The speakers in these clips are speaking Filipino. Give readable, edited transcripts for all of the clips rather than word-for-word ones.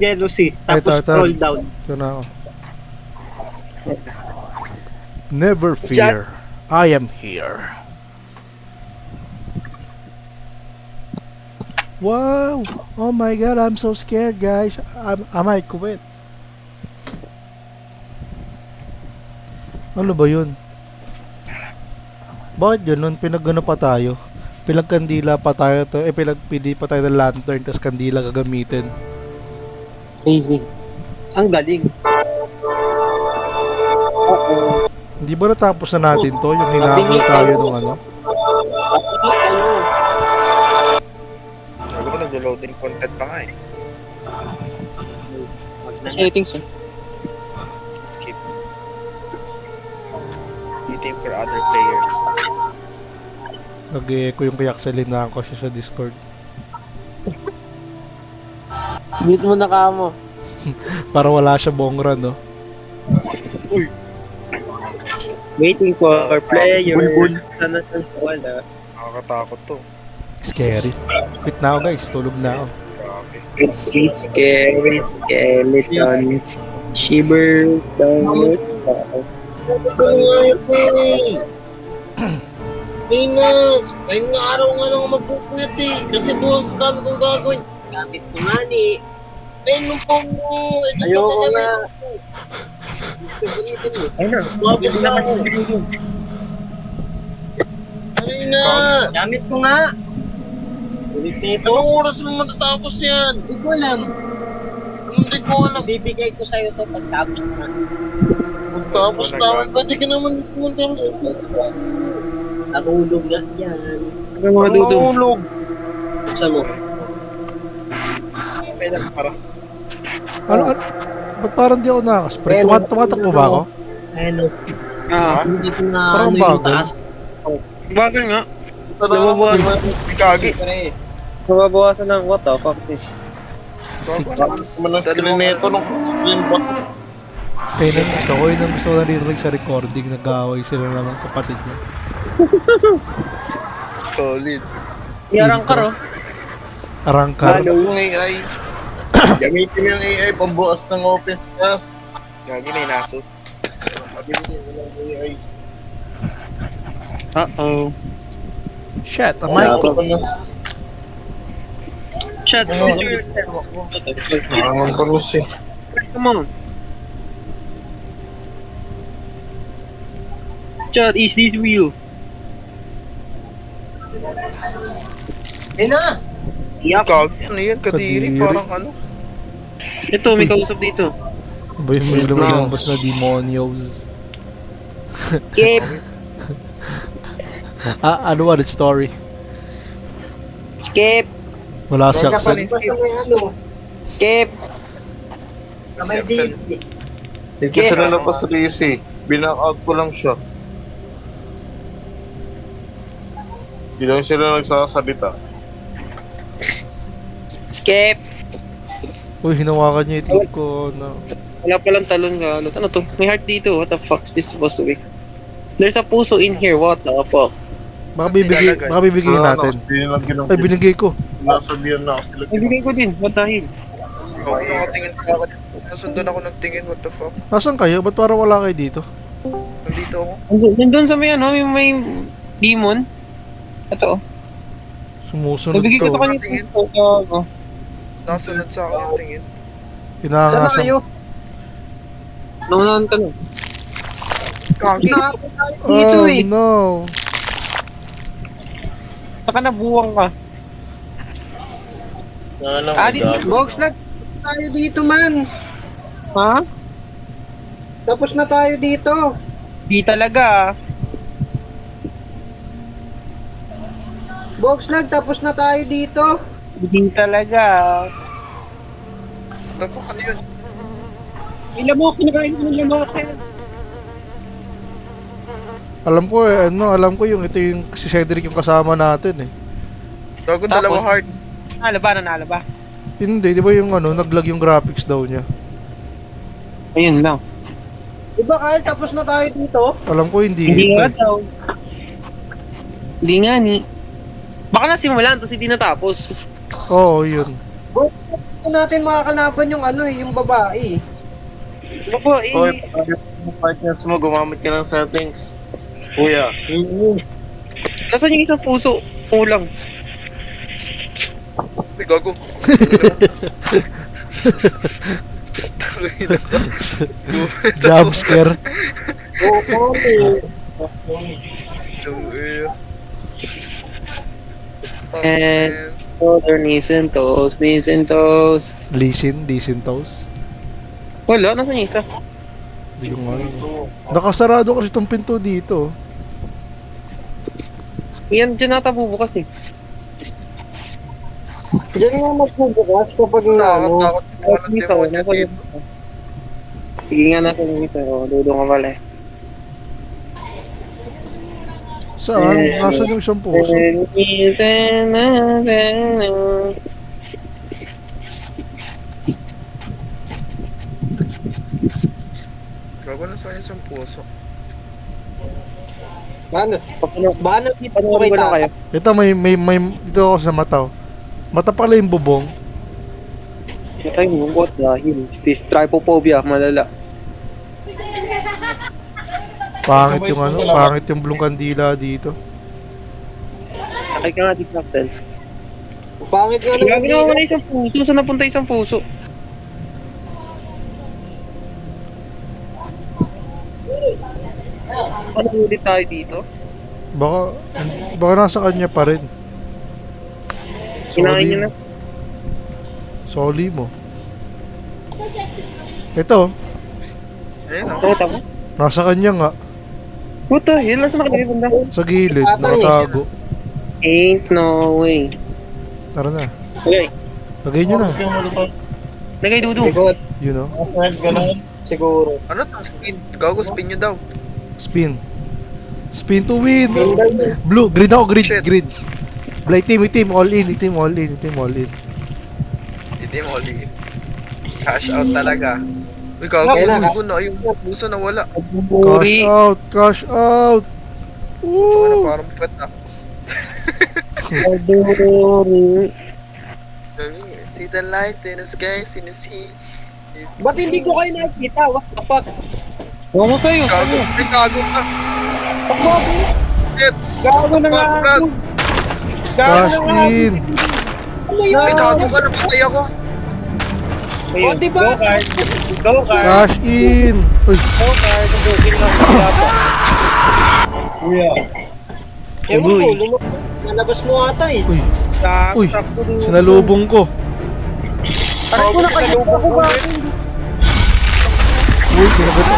jealousy. Ay, Tapos ito. scroll down. Ito na ako. Never fear. I am here. Wow! Oh my god, I'm so scared, guys. I might quit. Ano ba yun? Bakit ganun? Pinagano pa tayo? Pinagkandila pa tayo to. Pinagpili pa tayo ng lantern tas kandila gagamitin. Crazy. Ang galing. Hindi ba natapos na natin to? Yung hinabol tayo nung ano? Sabi ko nag-loading content pa nga eh. Settings eh. Skip. Waiting for other players. Nag-echo yung kay Axelinahan ko siya sa Discord. Mute mo na ka mo. Para wala siya bong run, no? Waiting for our player. Bulbul. Sana wala. Nakakatakot to. Scary. Quit na ako, guys. Tulog na ako. Grabe. It's scary. Skeletons. Shiver. Downward. Venus! Ayun nga araw nga lang magpupuyat eh. Kasi bukas ang dami kong gagawin. Gamit ko nga ni. Ayun nung pong Ayoko nga. Ayun na. Mabis na ako. Ayun na. Gamit ko nga. Ulit na ito. Anong oras mo matatapos yan? Hindi ko alam. Hindi ko alam. Bibigay ko sa'yo to pagtapos na. Tapos naman. Pwede ka naman dito magtapos. Natulog na yan. Ano mga dudong? Mahulog. Buksan mo. Pwede para. Ano? Ba't parang di ako nakakaspray? Tumatakbo ba ako? Ano? Ah, Hindi ko na Parang ano yung bagal. taas. bakit nga? Nababawasan. Kagi. Mababawasan ng what the fuck this? Naman ang screen nito nung screen ba? Kaya na gusto ko. Yun ang gusto ko naririnig sa recording. Nag-aaway sila naman kapatid niya. Solid. Yarang ka ro. Arangkar. Yung AI. Gamitin yung AI pambukas ng open class. Gagi may nasus. Sabi ko walang AI. Uh-oh. Shit, am Kaya I... ako na Chat, nangangan pa nus eh. come on. Chat, is this real? Ayun na! Gagi. Ano yan? Kadiri. Kadiri. Parang ano. Ito, may kausap dito. Ba yung may lumabas na demonios? Kip! Ano what its story? Skip! Wala siya. Basta may ano. Skip! Na may Disney. Hindi ko sila napasrisi eh. Binack-out ko lang siya. Hindi lang sila nagsasalita. Skip! Uy, hinawakan niya yung team ko. No. Wala palang talon ka. Ano to? May heart dito. What the fuck is this supposed to be? There's a puso in here. What the fuck? Baka bibigay natin. Ay, binigay ko. Nasabihan na sila. Nabigay ko din. What the hell? Ako nakatingin sa akin. Nasundan ako ng tingin. What the fuck? Nasaan kayo? Ba't parang wala kayo dito? Nandito ako. Nandun sa may ano, may demon. Ito. Sumusunod Nabigay ko to. sa kanya yung puso. Nasunod sa akin yung tingin. Saan na kayo? Naunahan ka na. Gagi. Dito Oh eh. no. Saka nabuwang ka. Box na tayo dito man. Ha? Tapos na tayo dito. Di talaga. Box lag, tapos na tayo dito. Di talaga. What the fuck? Ano yun? May lamok. Kinakain ko ng lamok. Alam ko yung ito yung si Cedric yung kasama natin eh. Gago, Tapos? dalawa heart. Nalaba. Hindi, di ba yung naglag yung graphics daw niya? Ayun lang. Diba Kyle, tapos na tayo dito? Alam ko hindi. Hindi nga ito eh. daw. Hindi nga ni. Baka nasimulan, tapos hindi natapos. Oo, yun. gusto natin makakalaban yung ano yung babae. Babae. Hoy, partners mo, gumamit ka ng settings. Kuya. Nasaan yung isang puso? Kulang. Uy, gago. Tangina ka. Jump scare. Oo, Tangina. And- Oh, they're knees and toes, knees and toes. Lisin toes. Wala, nasaan yung isa? Hindi ko nga yun. Nakasarado kasi itong pinto dito. Yan, dyan nata bubukas eh. Diyan nga magbubukas kapag na ano. Takot yung mga ng Isa, demonyo nasa dito. Sige nga natin yung isa. Oh, dudo ka pala eh. Saan? Nasaan yung isang puso? Gago na sa isang puso. Ano? Baka na dito Panoorin ko lang kayo. Ito may dito ako sa mata. Oh. Mata pala yung bubong. Matay mo, what dahil? Stage trypophobia, malala. Pangit yung ano, pangit yung blue kandila dito. Sakay ka nga dito, Axel. Pangit nga naman Grabe naman dito. wala isang puso. Saan napunta isang puso? Ano ulit tayo dito? Baka nasa kanya pa rin. Kinain niyo na. Soli mo. Ito, Ayun o. Ito, tama. nasa kanya nga. What the hell? Nasaan nakalagay banda? Sa gilid, Patang eh. nakatago. Ain't no way. Tara na. Okay. Lagay nyo na. Lagay dudu. Siguro. You know? Siguro. Ano tong spin? Gago, spin nyo daw. Spin. Spin to win. Blue, green ako, green, Shit. green. Blay team, all in, team all in. Hindi mo ulit. Cash out talaga. Uy, gago, Okay na. gago na. Yung puso na wala. Cash out, cash out. Ito na Woo! parang pet na. Adore. See the light in the sky, in the sea. Ba't hindi ko kayo nakikita? What the fuck? Ano kayo? Gago, ay gago ka. Shit. Gago na nga. Fuck, Brad. Cash in. Ano yun? Ay gago ka, napatay ako. O, diba? Go card. Cash in. Uy, Go card. Nagugil lang sa dapat. Ewan ko, nalabas mo ata eh. uy, Sak, Uy, sakto dun. sinalubong ko. Aray ko, nakalimutan ako ba? Uy, sinagot ko.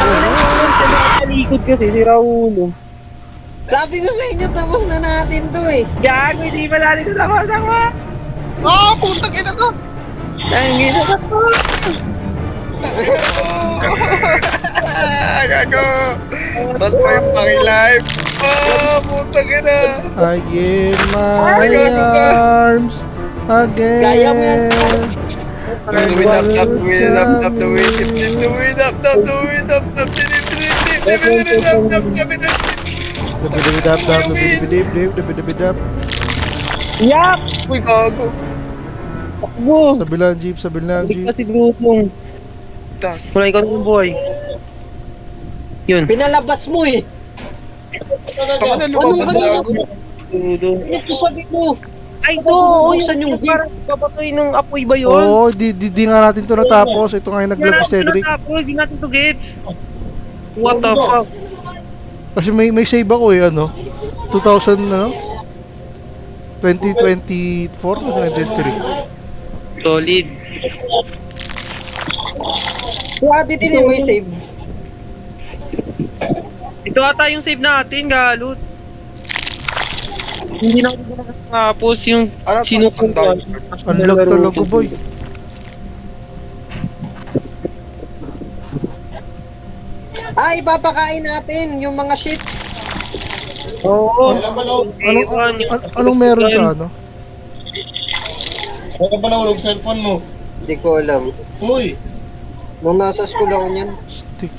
Talikod kasi si Raulo. Sabi ko sa inyo, tapos na natin to eh. Gago, hindi malali ko sama. Ah, putang ina ka. Ang gina ka to. Gago. Ba't pa yung paki-live? Ah, putang ina. I give my Ay, gago ka. arms again. Gaya mo yan. Do it up, up, do it up, up, do it, do it up, up, do it up, up, do it, do it up, up, do it up. Dabidabidab. Yap! Uy, gago. Takbo! Sa bilang jeep, Balik na si Blutong. Tas. Wala ikaw ng buhay. Yun. Pinalabas mo eh. Saan ka na lumabas, gago? Dudo. Ito sabi mo. Ay, Ito, do! bubuksan yung gate. Parang babatoy ng apoy ba yun? Oo, di nga natin to natapos. Ito nga yung nag-love si Cedric. Hindi natin to gets. What the fuck? Kasi may save ako eh, ano? 2000, ano? 2024 o 2023? Solid. Si Ate din may save. Ito ata yung save natin, galot. Hindi na ako tapos yung Ano to? sinukuha. Unlock talaga, boy. Ipapakain natin yung mga shits. Oo. Anong meron sa ano? Ano ba nahulog cellphone mo? Hindi ko alam. Uy! Nung nasa school ako niyan. Stick.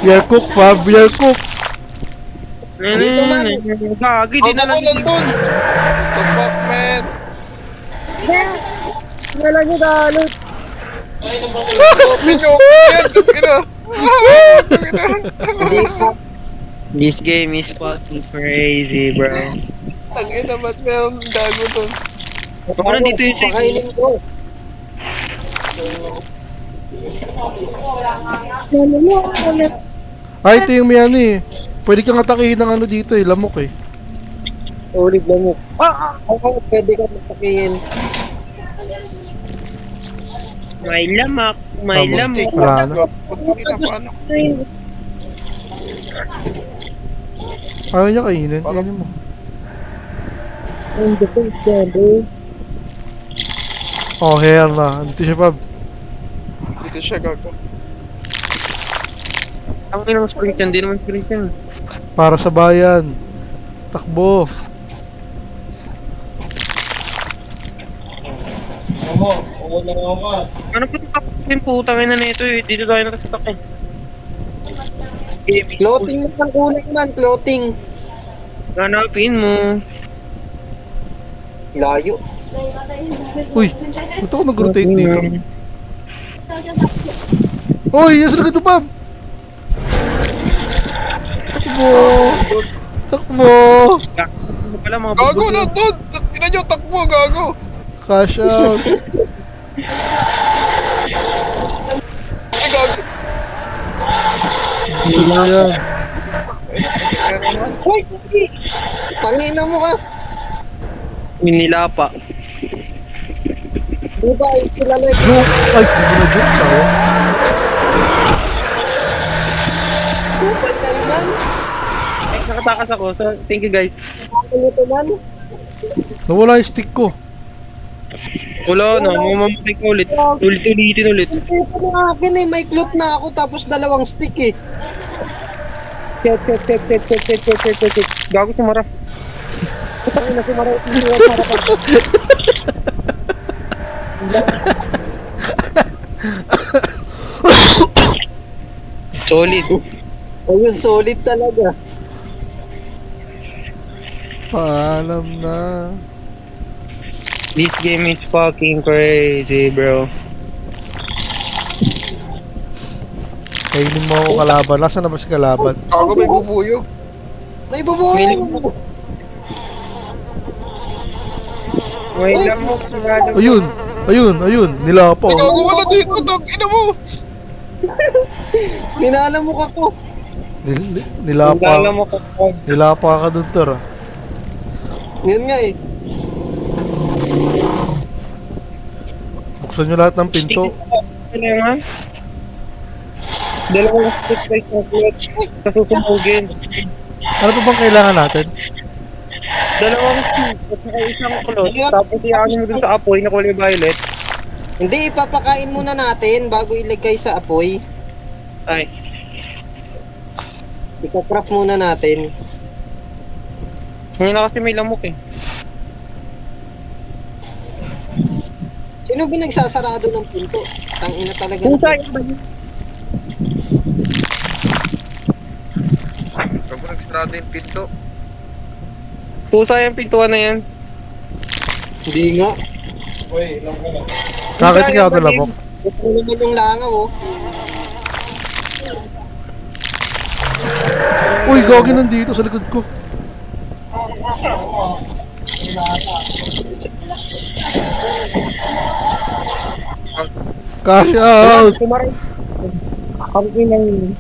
We are cook, Fab. We are cook. Dito, man. Gagi, di na Ako lang. nandun! The fuck, man? Wala niyo dalot. Open nyo, open yan! Tangina! Tangina! Hindi ka. This game is fucking crazy, bro. Tangina, ba't meron gago dun? Ako nandito yung safe. Pakainin ko. Ay, ito yung may ano eh. Pwede kang atakihin ng ano dito eh, lamok eh. Ulit lang mo. Oo, pwede ka matakihin. May lamak. May Tama. lamak. Wala na. Tangina, paano? Ayaw niya kainin, kainin mo. Oh, hair na. Dito siya, Pab. Dito siya gago. Ang inang sprint yan, di naman sprint yan. Para sa bayan. Takbo. Ako, ako na ako ka. Ano po yung putang ina na ito eh? Dito tayo nakasak eh. Clothing mo ng kulang man, clothing. Hanapin mo. Layo. Uy, ba't ako nag-rotate dito? Uy, yung sunod ito, Pab! Takbo! Takbo! Ano pala mga Gago, bulbul- nandun! Tangina nyo, takbo, gago! Cash out! Ay, gago! Ano yan? Hoy! Tangina mo ka. Minilapa. Di ba, ay sila na No! Ay, hindi na joke. Sayang. kupal ka naman. Ay, nakatakas ako. So, thank you guys. Ano ito man? Nawala yung stick ko. Wala na, mamamatay ko ulit. Ulit-ulitin ulit. Ito na akin eh, may cloth na ako tapos dalawang stick eh. Set. Gago sumara. Ay, nasumara ito para pa. Solid. Ayun, solid talaga. Paalam na. This game is fucking crazy, bro. Kainin mo ako kalaban. Nasaan na ba si kalaban? Gago, may bubuyog. May bubuhay. May lamok sa gano. Ayun! Ayun! Nilapa Ay, oh. gago, wala dito, tangina mo! Ninalamok ako. Nilapa. Lamok ako. Nilapa ka dun, Tor. ah. Yun nga eh. Buksan nyo lahat ng pinto. Kailangan. Dalawang stick by chocolate. Kasusumugin. Ano pa bang kailangan natin? Dalawang stick at saka isang kulot. Tapos iano mo dun sa apoy na kulay violet. Hindi, ipapakain muna natin bago ilagay sa apoy. Ay. Ika-craft muna natin. Ngayon na kasi may lamok eh. Sino binagsasarado ng pinto? Tangina talaga. Pusa yun ba yun? Gago, nagsarado yung pinto. Pusa yung pintuan na yan. Hindi nga. Uy, lang ka na. Bakit ikaw ito lamok? Ito naman yung langaw oh. Uy, gogi nandito sa likod ko. Cash out! Kumaray. Ang inang yun.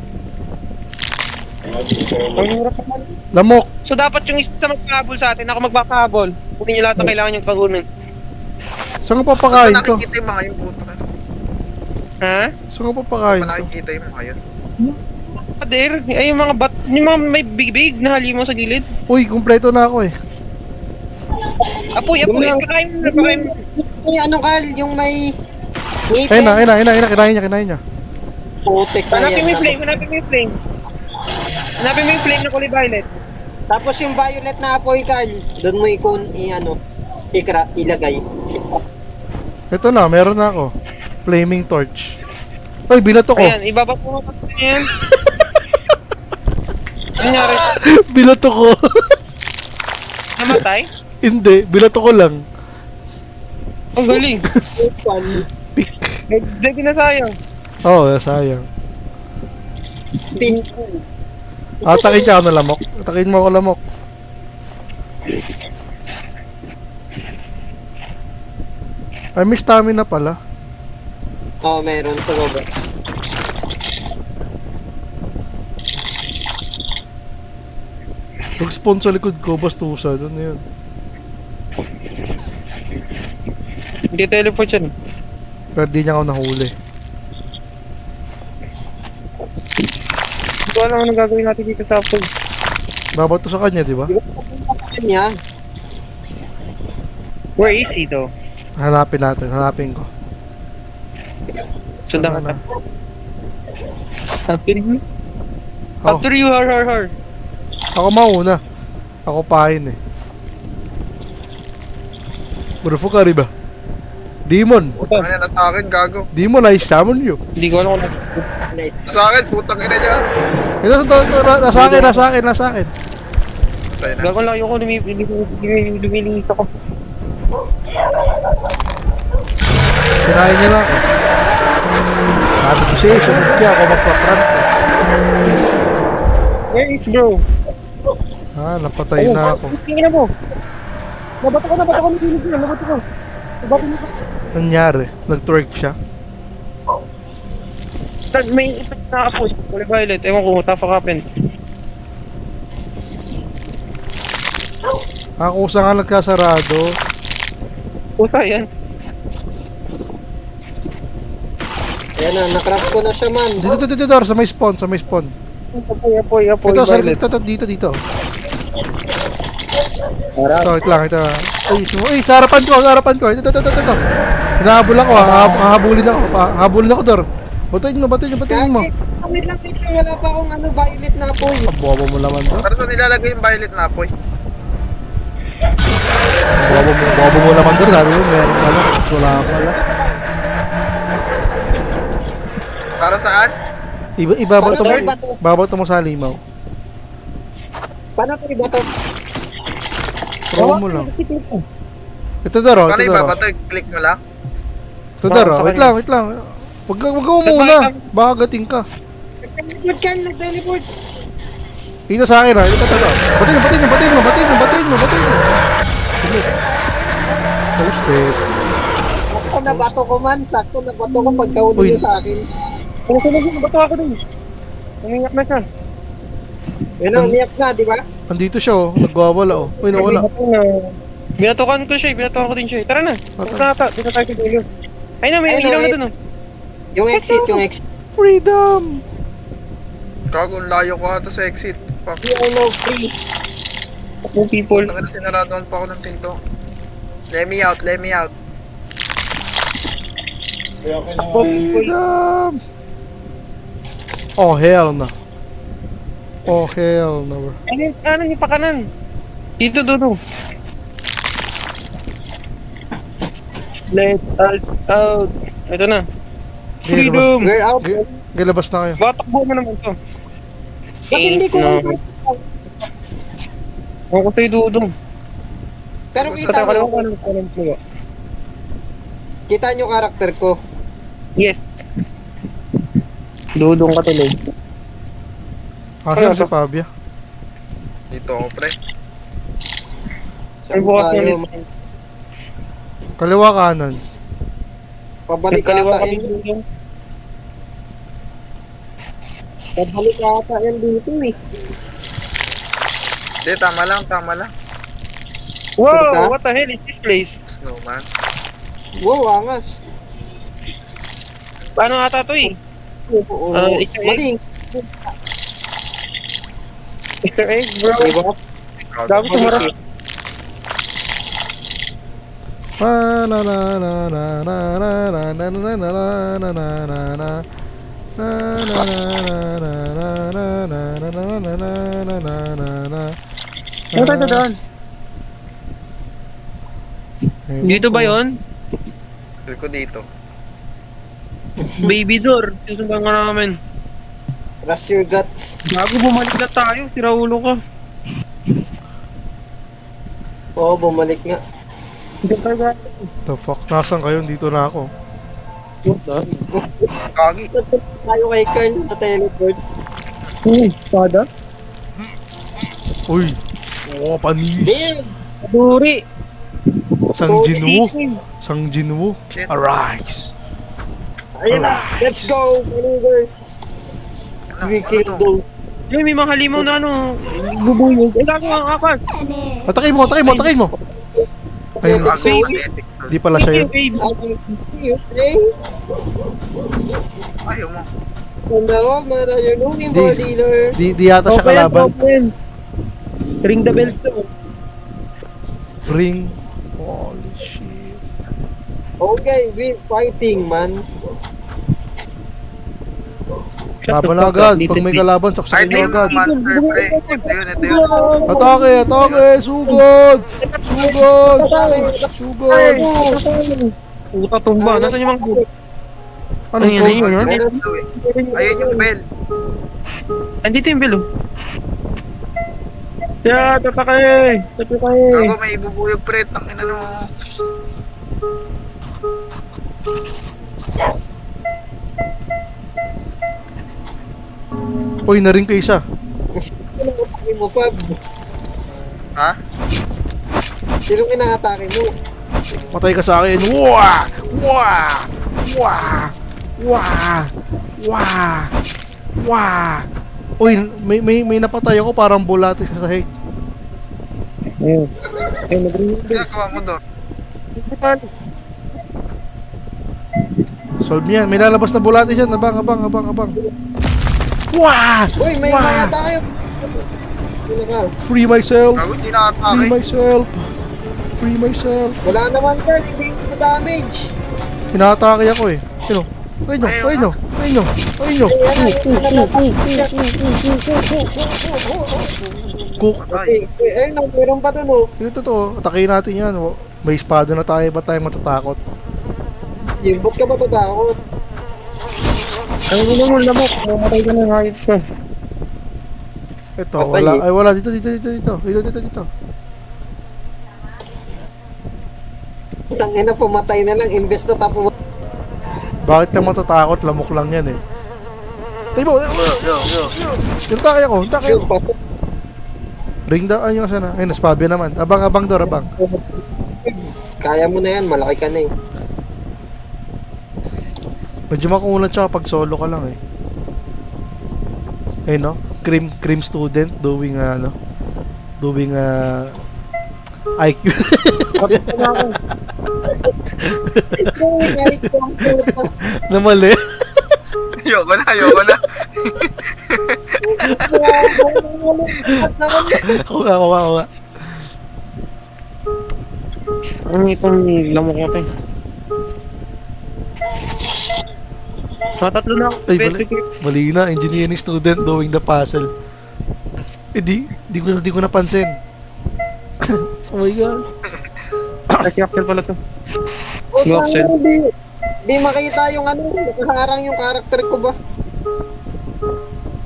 Ang hirap naman. Lamok! So dapat yung isa magpahabol sa atin, ako magpapahabol. Kunin niyo lahat ng kailangan yung kagunin. Saan ko papakain to? Nakikita yung mga yung puto na. Ha? Saan ko papakain to? Nakikita yung mga yun. Kader, ay yung mga yung mga may big na halimaw sa gilid. Uy, kumpleto na ako eh. Apoy, kakain mo na, kakain mo. Ay, ano Carl, yung may Ayun na, kinain niya. putik na Hanapin mo yung flame, yan. hanapin mo yung flame. Hanapin mo yung flame na kulay violet. Tapos yung violet na apoy Carl, doon mo ilagay. Ito na, meron na ako. Flaming torch. Uy, binato ko. Ayan, ibabat mo nga yan. Nangyari? Bilato ko. Namatay? Hindi, bilato ko lang. Ang galing. Pick. Hindi na sayang. Oo, sayang. Tin. Atakin ka ako na lamok. Atakin mo ako lamok. Ay, may stamina pala. Oo, meron sa baba. Mag-spawn sa likod ko, bastusan. Ano yun? Hindi teleport yan. Pero di niya ako nahuli. Hindi ko alam anong gagawin natin dito sa pool. Babato sa kanya, di ba? Kanya. Where is he though? Hanapin natin, hanapin ko. Sundan Ano ka. na? After you? Ako, After you, har. ako mauna. Ako pahin eh. Murufo ka riba. Demon! Ano yan, nasa akin, gago. Demon, I summon you. Hindi ko alam kung Nasa akin, putang ina niya. Ito, nasa akin. Sa'yo na. gagawin lang ako, lumilis ako. Sirahin niya lang. Sabi ko siya, sunod niya ako magpa-front. Where is bro? Ah, napatay na ako. Tingnan mo. Nabato ko, nabato ko. Nangyari? Nag-twerk siya? May effect na ako. Kulay violet. Ewan ko, tough happen. Ako sa nga nagkasarado. Puta yan. Ayan na, nakrap ko na siya man. Dito, sa may spawn. Apoy, Ito, sa violet. dito. Ito, wait lang, ito. Ay, sa harapan ko. Ito. Hinahabol ako, hahabulin ako, Dor. Batiin mo. Kami lang ito, wala pa akong violet na apoy. Bobo mo naman, Dor. Para saan nilalagay yung violet na apoy? Bobo mo naman, Dor. Sabi mo, meron pala. Wala pala. Para saan? Ibabato Paano mo, ba ito? babato mo sa limaw. Paano ito iba to? Throw mo lang. Ito, Dor, Paano ito, iba Dor. ba ito? Click mo lang? Ito, Dor, wait lang. Wag ka muna. Baka gating ka. Nag-teleport ka, nag-teleport. Ito sa akin, ha. Ito. Batiin mo. Toasted. Sakto na bato ko man. Sakto na bato ko pagkahuli Uy. niya sa akin. Bato ako dun. Umiyak na siya. Yun na, umiyak na, di ba? Andito siya, oh. Nagwawala, oh. Uy, nawala. Binatukan ko siya, binatukan ko din siya. Tara na. Punta na dito tayo sa dulo. Ay na, may Ayun, ilaw na ayun. dun. Yung exit. Freedom! Gago, ang layo ko ata sa exit. Fuck. You are now free. Yung people. Tangina, sinaraduhan pa ako ng pinto. Let me out. Freedom! Oh, hell no. Bro. Ano yung pakanan? Dito, Dodo. Let us out. Ito na. Freedom! We're out. Galabas na kayo. Batakbo mo naman to. Ba't hindi ko Ako sa'yo, Dudong. Pero kita nyo, kita nyo karakter ko. Yes. Dudong ka tuloy. Asan si Fabia? Dito ako, pre. Ay, bukas Tayo, ulit. Kaliwa kanan. pabalik Nagkaliwa ata ka yan. din, Dudong. Pabalik ata yan dito eh. Hindi, tama lang. Wow, Sure ka? what the hell is this place? Snowman. Wow, angas. Paano ata to eh? Oo. Easter egg? Mali. Easter egg, bro. Diba? Gago tumara. Na na na na na na na na na na na na na na na na. Na na na na na na na na. Ano tayo doon? Dito ba yon? Feel ko dito. Baby door. Susundan ka namin. Rush your guts. Bago bumalik na tayo, si Raulo ka. Oo, bumalik nga. Hindi tayo The fuck? Nasaan kayo? Dito na ako. Kagi. Tayo kay Kern na teleport. Pada? Uy! Oo, panis! Damn! Duri. Sang Jinwoo! Sang Jinwoo! Shit. Arise! Ayun na! Let's go! Maneuvers! We kill those. Ay, may mga halimaw na ano, bubuyog. Ay, gago ang akas. Atakin mo! Atakin mo! Atakin mo! Ayun, Pathetic soul. di pala siya yun. You say? Ayaw mo. Tanda ko, mara you're looking for a dealer. Di yata siya kalaban. Ring the bell to. Ring. Holy shit. Okay, we're fighting, man. Laban na agad. Pag may kalaban, saksakin nyo agad. Monster, pre. Ito yun. Atake! Atake! Sugod! Sugod! Sugod! Puta tumba. Nasaan yung mga buto? Ano Ayun, yun? ayun, ayun. Ayun yung bell. Andito yung bell, oh. Yeah, tatake! Tatake! Ako may ibubuyog, pre. Tangina mo. Uy, naring ka isa. Inaatake mo, Fab. Ha? Sinong inaatake mo? Patay ka sa akin. Wah! Wah! Wah! Wah! Wah! Wah! Uy, may napatay ako parang bulatis sa sahig. Ayun. Ayun, nag-ring yung bell. Ginagawa mo doon. Solve niyan. May lalabas na bulatis dyan. Abang, abang, abang, abang. Wah! Uy, may Wah! atake! Ano ka? Free myself! Gago, hindi Free nakatake. myself! Free myself! Wala naman ka, hindi ko damage. Inaatake ako eh. Ayun o. Ayun o. Ayun o. Ayun o. Ayun o. Cook. Okay, ayun na, meron pa dun oh. Yung totoo. Atakin natin yan. May espada na tayo. Ba't tayo matatakot? Ba't ka ba tatakot? Ang ino mo, lamok. Mamatay ka ng hayop ka. Ito. Patay Wala. eh. Ay wala. Dito. Dito. Tangina, pumatay na lang, invest na tapo. Bakit ka matatakot? Lamok lang yan eh. Tayo mo! Yung takay ako! Ring da... Ay, yung sana. Ay, naspabya naman. Abang, Dor, abang. Kaya mo na yan, malaki ka na eh. Medyo makulat siya kapag solo ka lang eh. Ayun no? Cream student doing IQ. Na mali. Ayoko na. Ako nga. Ang itong lamok ko, tayo. Tatlo na ako. Ay, mali na. Engineering student doing the puzzle. Eh, di ko napansin. Oh my god. Si Axel pala to. O, Yung Axel. di makita yung ano, nakaharang yung karakter ko ba?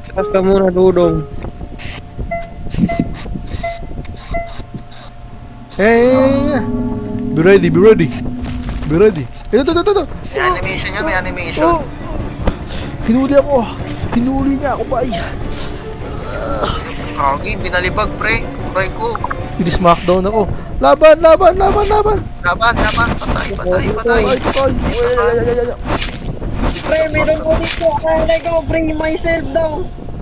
Taas ka muna, Dudong. Eh, be ready. Ito. May animation yan, may animation. Oh. Hinuli niya ako, bay. Kagi, binalibag, pre. Kuray ko. Ini-smackdown ako. Laban. Laban. Patay. Ay. Pre, meron ko dito, akala ko, free myself daw.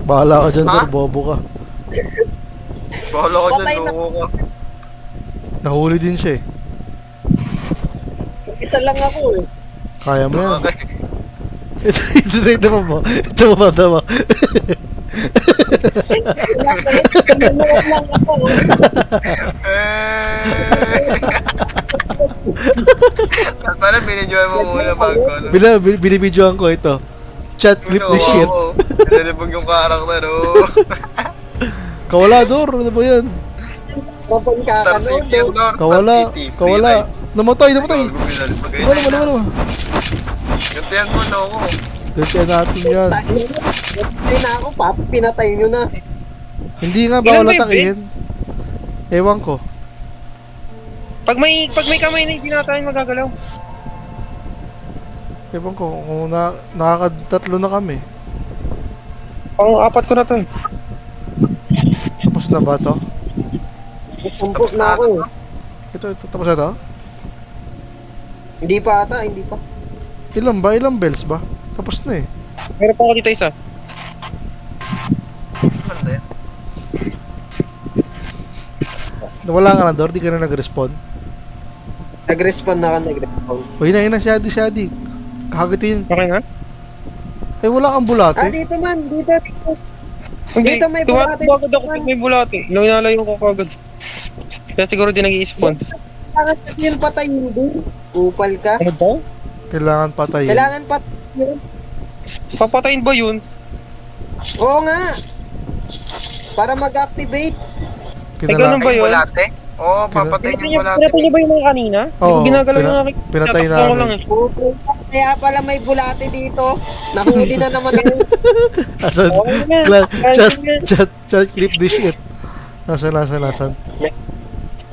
Bahala ka dyan, Ha? Dor. Bobo ka. Bahala ko Patay dyan, na. loko ka. Nahuli din siya eh. Isa lang ako eh. Kaya mo yan. Okay. Ito mo. Nanonood lang ako. Pala, binidyoan mo muna bago. Ano? Binibidyoan ko ito. Chat clip this shit. Binalibag yung karakter, oh. Kawala, Dor. Ano ba yan? Kapag Star kakanood City, daw. Star Kawala. City, Kawala. free Namatay. ride. Gago, binalibag. Wala. Gantihan mo, loko. Gantian natin yan. Pinatay na ako, Pap. Pinatay nyo na. Hindi nga, Ilan bawal ba yung atakihin. Ewan ko. Pag may kamay na yung tinatayin, magagalaw. Ewan ko kung nakakatatlo na kami. Pang-apat ko na to eh. Tapos na ba to? Pumpos na ako. Ito, tapos na to? Hindi pa ata, hindi pa. Ilan ba? Ilang bells ba? Tapos na eh. Meron pa ako dito isa. Maganda yan. Nawala ka na, Dor? Di ka na nag-respawn? Nag-respawn na ka, nag-respawn. Uy, na, Shadi. Kakagitin. Okay na? Eh, wala kang bulate. Dito man, dito. Hindi, Dito may bulate. tumatakbo agad ako pag may bulate. Nalayo ko kagad. Kaya siguro di nag-i-spawn. Kailangan kasi yung patayin din. Upal ka. Ano ba? Kailangan patayin. Kailangan patayin. Papatayin ba yun? Oo nga. Para mag-activate. ganun ba Ay, yun? bulate? Oo, papatayin yung bulate. Pinatay niyo ba yung mga kanina? Oo, Ginagalaw yung aking... pinatay Tinatakbo ko namin. lang eh. Oo, kaya pala may bulate dito. Nahuli na naman ako. Asan? Okay na. Chat, clip this shit. Nasaan?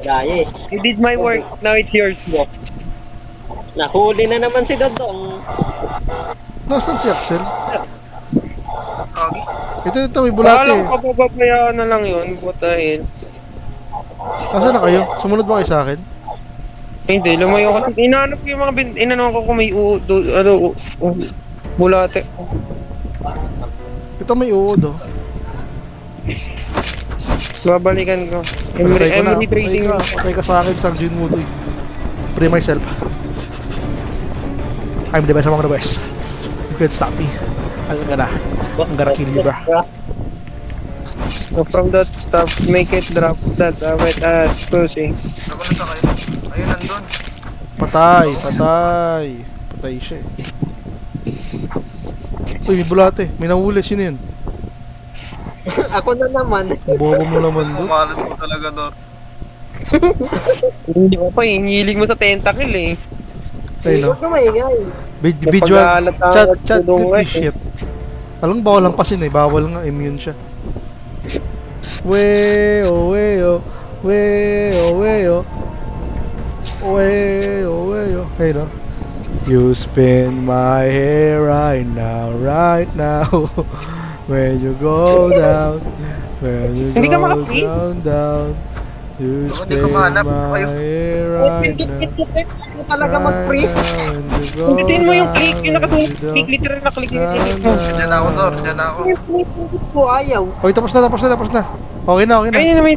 Gaya eh. You did my work, now it's yours. Nahuli na naman si Dodong. Nasaan si Axel? Kagi. Ito, may Baka bulate. lang papabayaan na lang yun, putahin. Nasaan na kayo? Sumunod ba kayo sa akin? Hindi, lumayo ko. Inaanap ko yung mga inano ko kung may bulate. Ito may uod oh. Babalikan ko. Patay ko na. Emery tracing. Patay ka sa akin, Sang Jin Mudoy. Free myself. I'm the best among the best. You can't stop me. I'm gonna kill you, bro. So from that top, make it drop that wet ass pussy. Ako na sa kayo. Ayun, nandun. Patay. Patay siya eh. Uy, may bulate. May nahuli. Sino yun? Ako na naman. Ang bobo mo naman doon. Kumalas mo talaga, Dor. Hindi ko pa eh, hinihilig mo sa tentacle eh. Ayun Huwag na maingay. Visual. Pag-aalat na Chat, tutulong clip eh. this shit. Alam mo, bawal lang pasin eh. Bawal nga, immune siya. Weo. Hey no. You spin my hair right now. When you go down. Hindi ka maka-free? Down. You Ako, hindi spin ko mahanap. my Ayun. hair right now. Ano talaga mag-free? Pindutin mo yung click, yung nakatulog. Click, literal na click mo. Diyan ako, Dor. Diyan ako. Ko ayaw. Oy, tapos na. Okay na. Ay, may,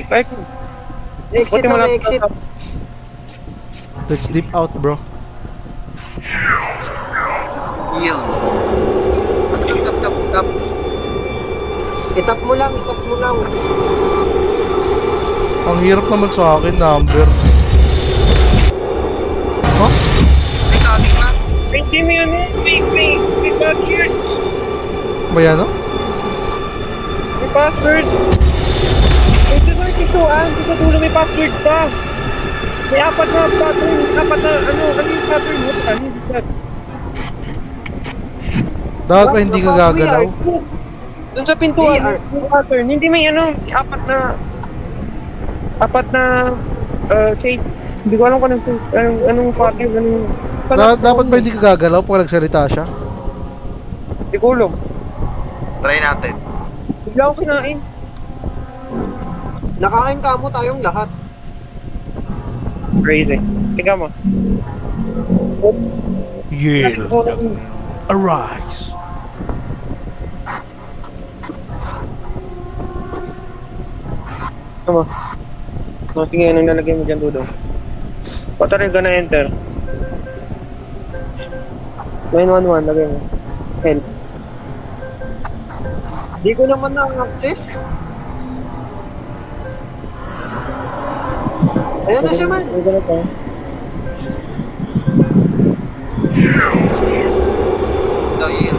ay, Exit buti mo na lang- exit. Let's dip out, bro. Heal. Tap. Itap mo lang. Ang hirap naman sa akin, number. Huh? Ay, kagi na. ay, hindi mo yun eh. May password. Ba yan, no? May password. May password ito ah. Hindi ka tulong may password pa. May apat na ano yung password mo? Ano yung password? Dapat ba hindi ka gagalaw? Doon sa pintuan, VR. yung pattern, hindi may ano, apat na shade. Hindi ko alam kung anong pattern, Dapat ba hindi ka gagalaw pag nagsalita siya? Hindi ko alam. Try natin. Bigla ako kinain. Nakain ka mo tayong lahat. Crazy. Tiga mo. Yeah. Arise. Tama. Sige, anong nalagay mo dyan, Dudong? What are you gonna enter? 911, lagay mo. Help. Di ko naman na-access. Ayun na siya man. Ay, ganito. Ito, heal.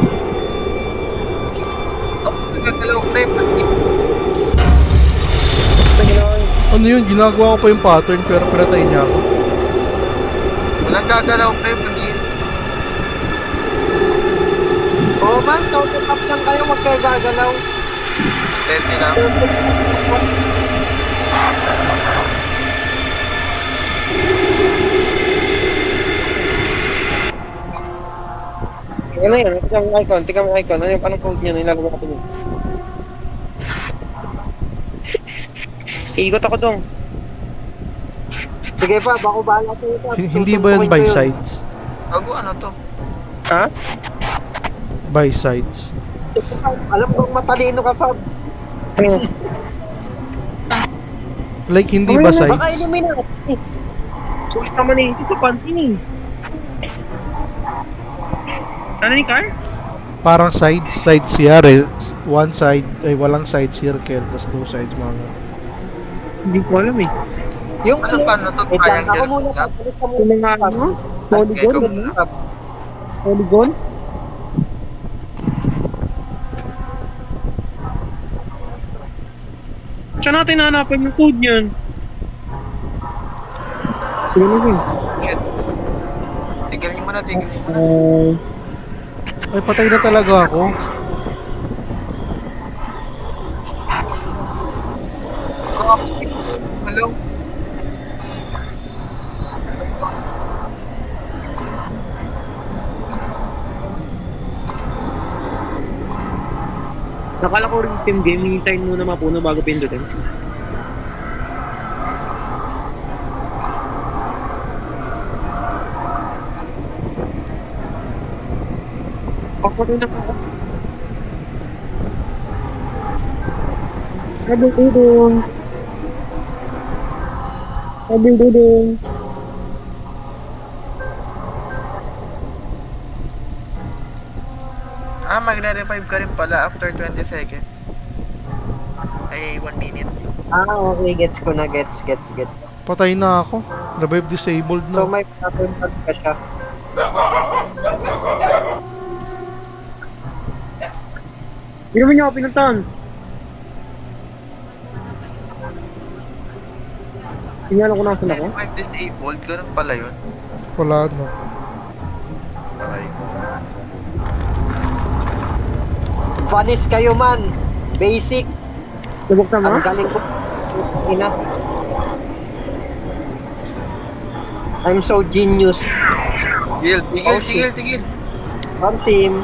Nagagalaw ko rin. Ano yun? Ginagawa ko pa yung pattern pero pinatay niya ako. Walang gagalaw ko rin pag heal. Roman, top lang kayo, huwag kayo gagalaw. Steady lang. Ano yan? Tingnan mo yung icon. Tingnan mo yung icon. Anong code niya? Nilalagay natin yun. Iikot ako dong. Sige pa, bako bahala sa'yo pa. Hindi ba yan Susuntukin by ko yun. sides? Bago ano to? Ha? By sides. Sige pa, alam kong matalino ka pa. Ano? Like, hindi ba Baka sides? Illuminati. Sulit naman eh. Ito pansin eh. Ano ni Car? Parang sides. Sides yari. One side, ay walang side circle, tapos two sides mga. Hindi ko alam eh. Yung Ano paano to? wait lang, ako Triangle? muna pa. Balik ka muna. Yung mga ano? Polygon? Okay, Ano? muna. Polygon? Saan natin hanapan yung code niyan? Sige na yun. Shit. Tigilin mo na, tigilin mo na. Ay, patay na talaga ako. Hello? Nakala ko rin team game, hintayin muna mapuno bago pindutin. Ako rin ako. Dudung. Dudung. Ah, magre-revive ka rin pala after 20 seconds. Ay, 1 minute. Ah, okay, gets ko na, gets. Patay na ako. Revive disabled So na. may pattern pa siya. Hindi naman niya ako pinuntahan. Tingnan ko nasan ako. Revive disabled, ganun pala yun. Wala na. Aray. Vanis kayo man. Basic. Nabuksan mo? Ang galing ko. Ina. I'm so genius. Tigil, Oh, tigil, shit. tigil. Ramsim.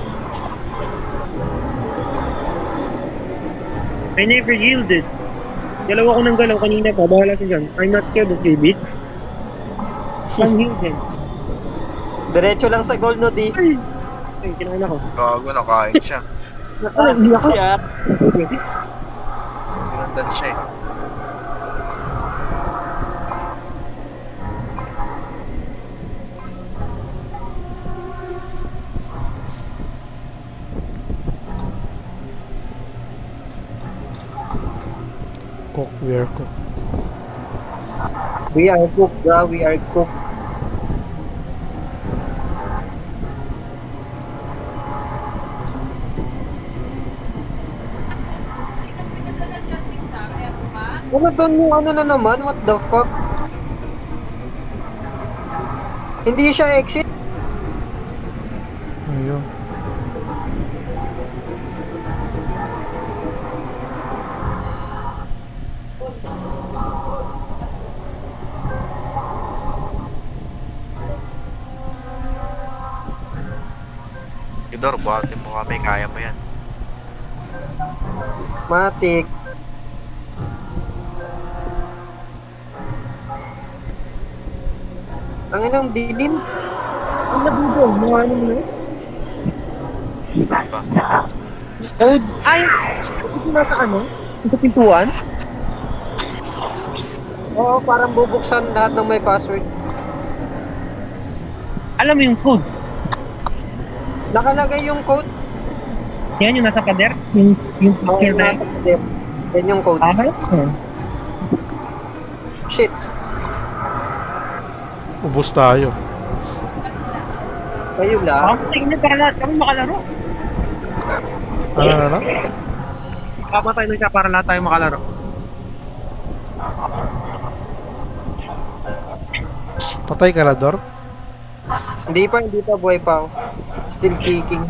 I never yielded. Galaw ako ng galaw kanina pa. Bahala ka dyan. I'm not scared of you, bitch. I'm yielded. Diretso lang sa goal, no, di. Ay, kinain ako. Gago, nakain siya. Ah, hindi ako. Siya. Sinundan siya eh. Cook, we are cook. We are cooked, bro. We are cooked. Ano doon yung ano na naman? What the fuck? Hindi siya exit. Ayun. Idor, buhatin mo kami, kaya mo yan. Matik. Ang inang dilim. Ang nabubo. Mga ano mo na? Ba? Code? Ay! Ito nasa ano? Sa pintuan? Oo, parang bubuksan lahat ng may password. Alam mo yung code? Nakalagay yung code. Yan yung nasa pader? Yung Oo, picture na yan? nasa pader. Yan yung code. Ah, Shit. Ubus tayo. Kayo lang. Ako sa inyo para lahat kami makalaro. Ano? Pamatay na siya para lahat tayo makalaro. Patay ka na, Dor? Hindi pa, buhay pa ako. Still kicking.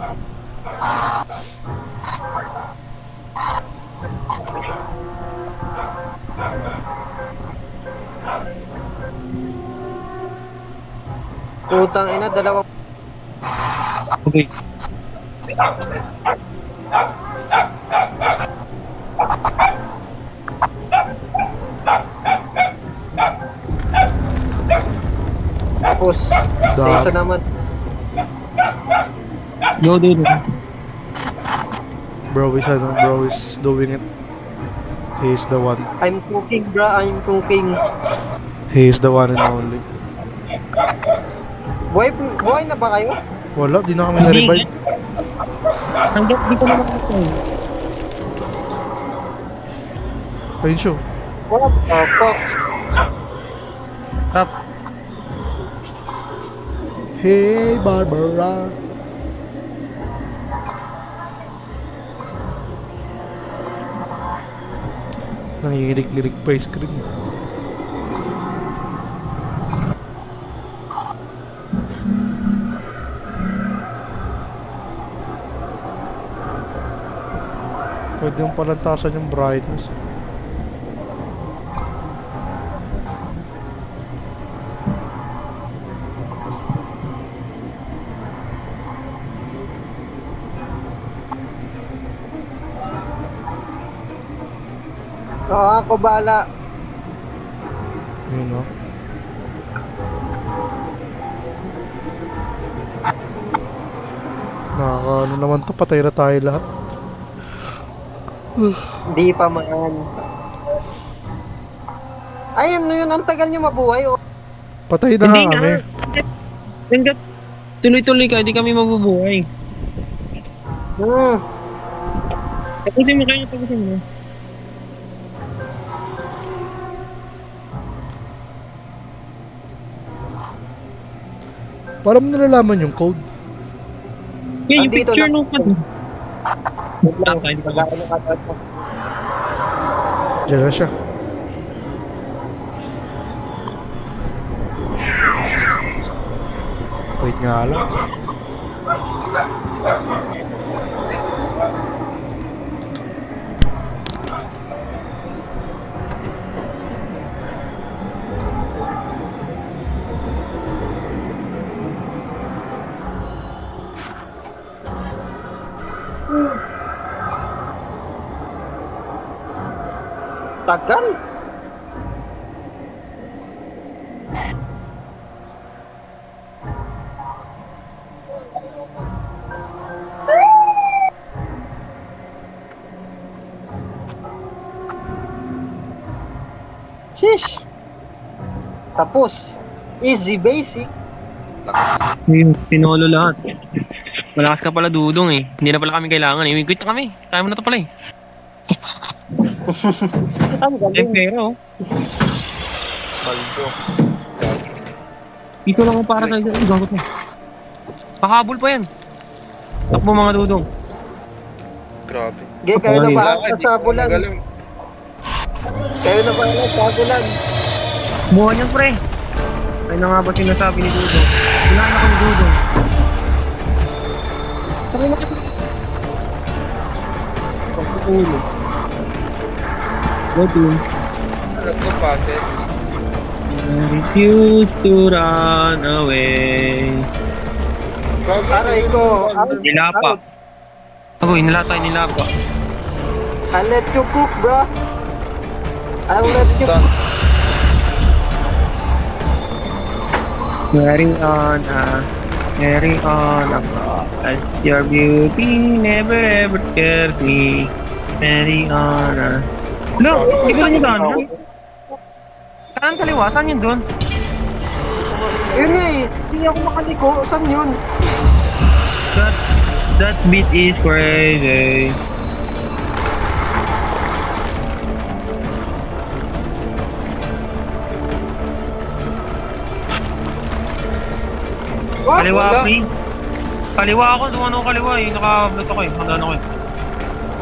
Putang ina, dalawang... Okay. Tapos, sa isa naman. Go, dude. Bro is doing it. He is the one. I'm cooking, bro. I'm cooking. He is the one and only. Buhay na ba kayo? Wala, di na kami na-revive. Hanggat di ko naman ito. Ayun siya. What the fuck? Tap. Hey, Barbara. Nanginginig-lirig pa yung screen. Pwede yung palantasan yung brightness. Oo, ako bala. Yun, no? Ano naman to, patay na tayo lahat. Di pa man. Ay, ano yun? Ang tagal nyo mabuhay, oh. Patay na nga kami. Hanggat tuloy-tuloy ka, hindi kami mabubuhay. Tapusin mo kayo, tapusin mo. Para mo nalalaman yung code. Yeah, yung Andito picture lang. nung pad. Mag-ano ka dito. Diyan na siya. Wait nga lang. Tagal. Sheesh. Tapos. Easy basic. Yung pinolo lahat. Malakas ka pala, Dudong eh. Hindi na pala kami kailangan eh. Quit na kami. Kaya mo na to pala eh. Eh, pero. Baldo. Ito lang ang para sa iyo. Ay, gagot mo. Pahabol pa yan. Takbo mga Dudong. Grabe. Gay, kayo na ba Wala, sa bulan? nagalang. Kayo na ba sa bulan? Buwan yan, pre. Ay na nga ba sinasabi ni Dudong? Kinain ako ni Dudong. Sabi mo kasi. Pagkukulo. Go team. Ano to, passage? I refuse to run away. Aray ko. Nilapa. Ako, inilata, inilapa. I'll let you cook, bro. I'll let you cook. Carry on, as your beauty never ever scares me. Carry on, No, hindi ko rin yung daan. Kanan kaliwa, saan yun doon? Yun nga eh. Hindi ako makaliko. Saan yun? That beat is crazy. What? Kaliwa, wala. pre. Kaliwa ako, dumaan ako kaliwa. Yung naka-blood ako eh. Nakadaan ako eh.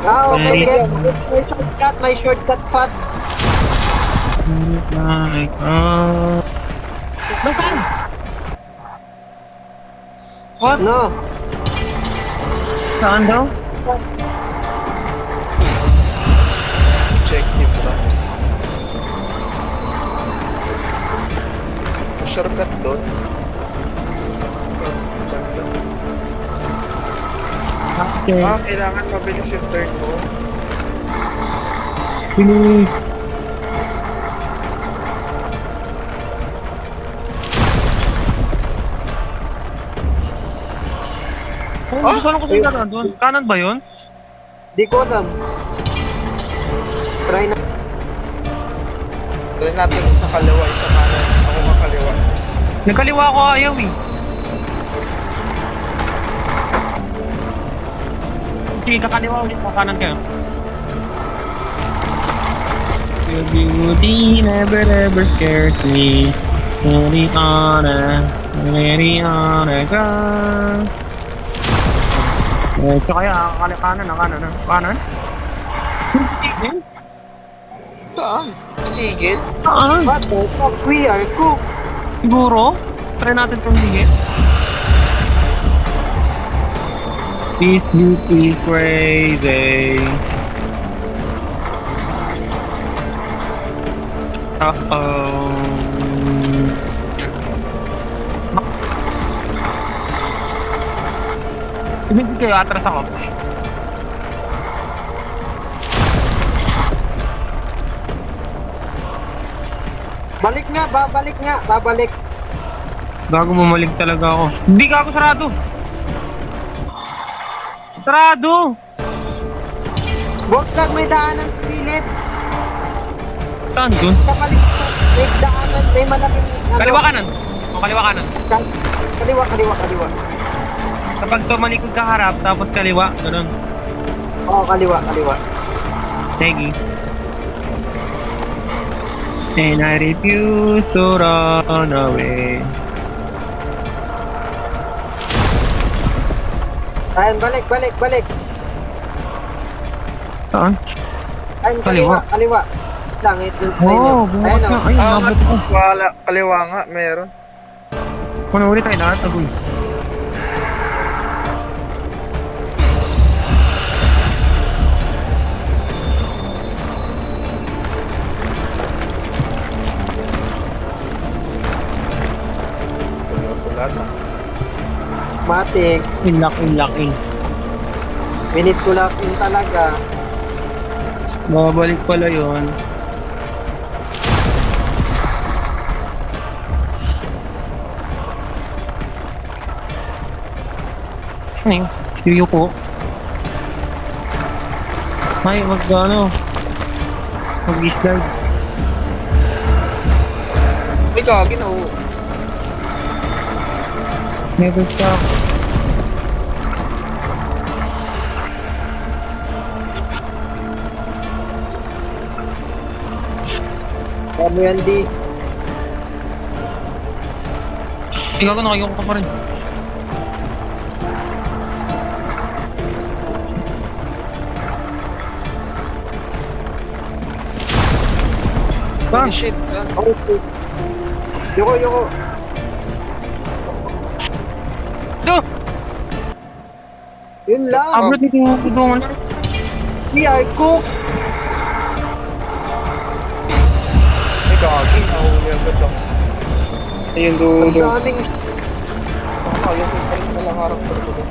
Ah, okay. Eh. Yeah. My shortcut, fat. What? No. Saan daw? Objective na. Shortcut doon. Okay. Kailangan mabilis yung turn mo. Bilis. Oh, gusto ko sa kanan doon. Kanan ba yun? Di ko alam. Try na. Try natin isa kaliwa, isa kanan. Ako ka kaliwa. Nagkaliwa ako ayaw eh. Sige, kakaliwa ulit. Kanan kayo. Your beauty never ever scares me. Very on a ground. So kaya, kanan. Kanan? Saan? Tigil? Saan? What the fuck? We are cooked. Siguro? Try natin itong higit. This beauty crazy. Uh-oh. Hindi kayo, atras ako. Balik nga, babalik. Gago, mamalig talaga ako. Hindi ka ako sarado! Sarado! Boxag, may daanan sa gilid. Saan dun? Sa balik mo, may daanan, may malaking... Kaliwa kanan! O kaliwa kanan. Kaliwa. Kapag tumalikod ka harap, tapos kaliwa, ganun. Oo, kaliwa. Sige. And I refuse to run away. Ayan, balik. Saan? Ayan, Kaliwa. kaliwa. Lang, ito tayo. Oo, bumukas Ayan, na. oh. Ayun, Ah, nabot ko. wala. Kaliwa nga, meron. Kung ulit tayo lahat, agoy. Wala sa lahat. Matik. Inlaki. Minute ko lang in talaga. Babalik pala yun. Ano yun? Yuyo ko. Ay, mag-slide. Ay, gagi na. Never stop. Kamo yan, di. Ikaw ko, nakayoko ka pa rin. Holy shit. Okay. Yoko. Ito! Yun lang. Abot dito yung kudungan. We are cooked. Ay, gagi. Nahuli agad ako. Ayun, Ang daming... Kaya ko pa rin palang karakter ko doon.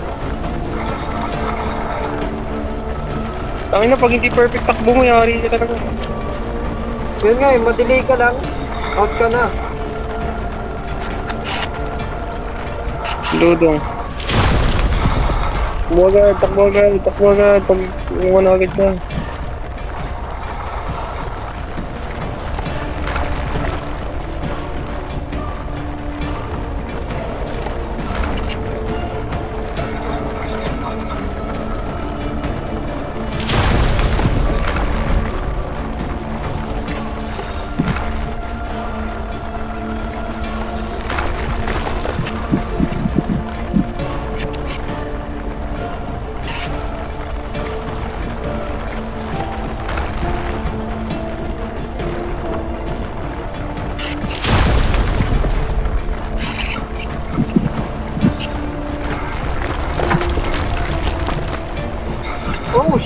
Tangin na, pag hindi perfect takbo mo, yari ka talaga. Yun nga, madelay ka lang. Out ka na. Dudong. Takbo agad. Pag umano agad ka.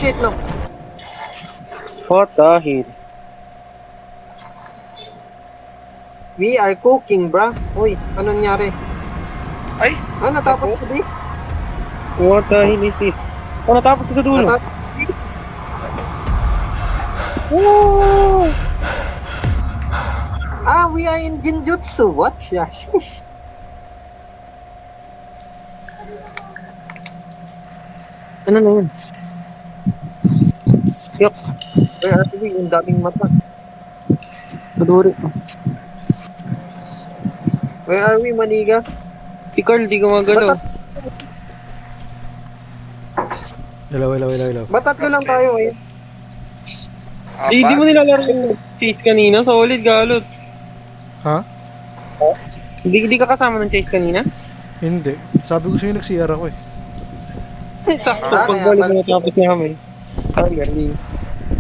shit, no. What the hell? We are cooking, bruh. Uy, ano nangyari? Ay! Ah, natapos ko di? What the hell is this? Oh, natapos ko sa dulo. Natapos. Oh! Ah, we are in Genjutsu. What? Yeah. Ano na yun? Yup. Where are we? Ang daming mata. Kaduri. Where are we, Maniga? Si Carl, di gumagalaw. Ilaw. Ba't tatlo lang tayo eh? Di mo nilalaro yung chase kanina? Solid, galot. Ha? Di ka kasama ng chase kanina? Hindi. Sabi ko sa'yo nag-CR ako eh. Sakto, Ah, pagbalik kaya mo natapos niya kami. Ang galing.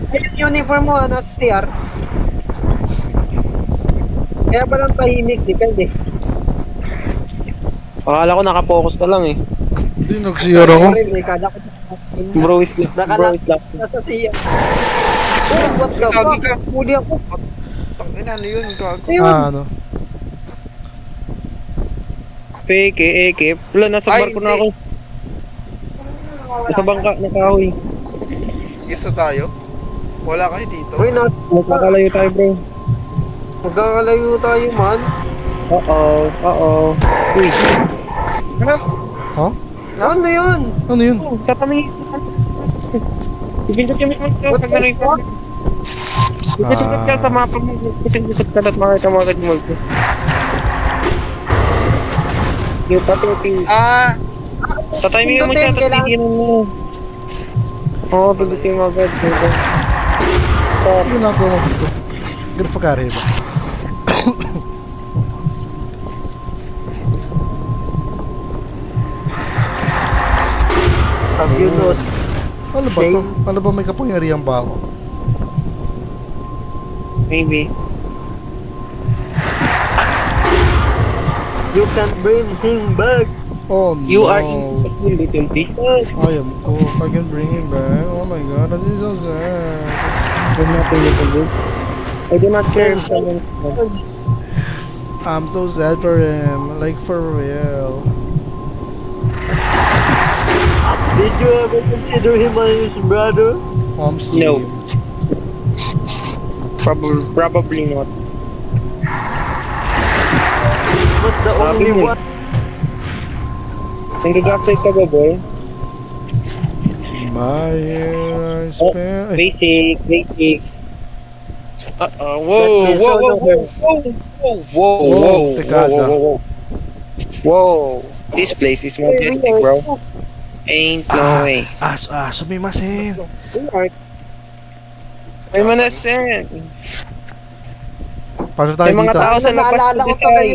Ay, yung uniform mo, nasa CR. Kaya ba lang tahimik, di kasi. Akala ko nakapokus ka lang eh. Hindi, nag-CR ako. Kala ko Bro is left. Bro is left. nasa CR. Oh, what the Gagi fuck? ka. Huli ako. Tangina, ano yun? Gago. Ano? Eke. Wala, nasa Ay, barko na ako. Nasa bangka, nakahoy. Isa tayo? Wala kayo dito? Uy, Magkakalayo tayo, bro. magkakalayo tayo, man. Uh-oh. Uy. Ano? Ha? Ano yun? Ano yun? Tatamingin. Ipintot kami mo. What Pag the nanoy fuck? Ipintot ka sa mapa mo. Ipintot ka at makita mo agad mo. Yung pati. Ah! Tatimingin mo siya, tapos Kailangan- tigilan mo. Oo, pindutin mo agad. Ano ginagawa mo dito? Ganun pa kare ba? Have you knows? Ano ba to? Ano ba may kapangyarihan ba ako? Maybe. You can bring him back. Oh no. You are in little bit. I am cool. I can bring him back. Oh my god, that is so sad. I'm not a little bit. I do not care if someone. I'm so sad for him. Like for real. Did you ever consider him as his brother? I'm Steve. No. Probably not. But the Sabi only mo eh. one. Nag-drop ka ba, boy? My year I Oh, spent. basic. That Whoa. Tekada. Whoa. This place is majestic, bro. Ain't no way. Sumimasen. May manasen. Pasok tayo May mga dito. tao sa Naalala ko labas tuloy.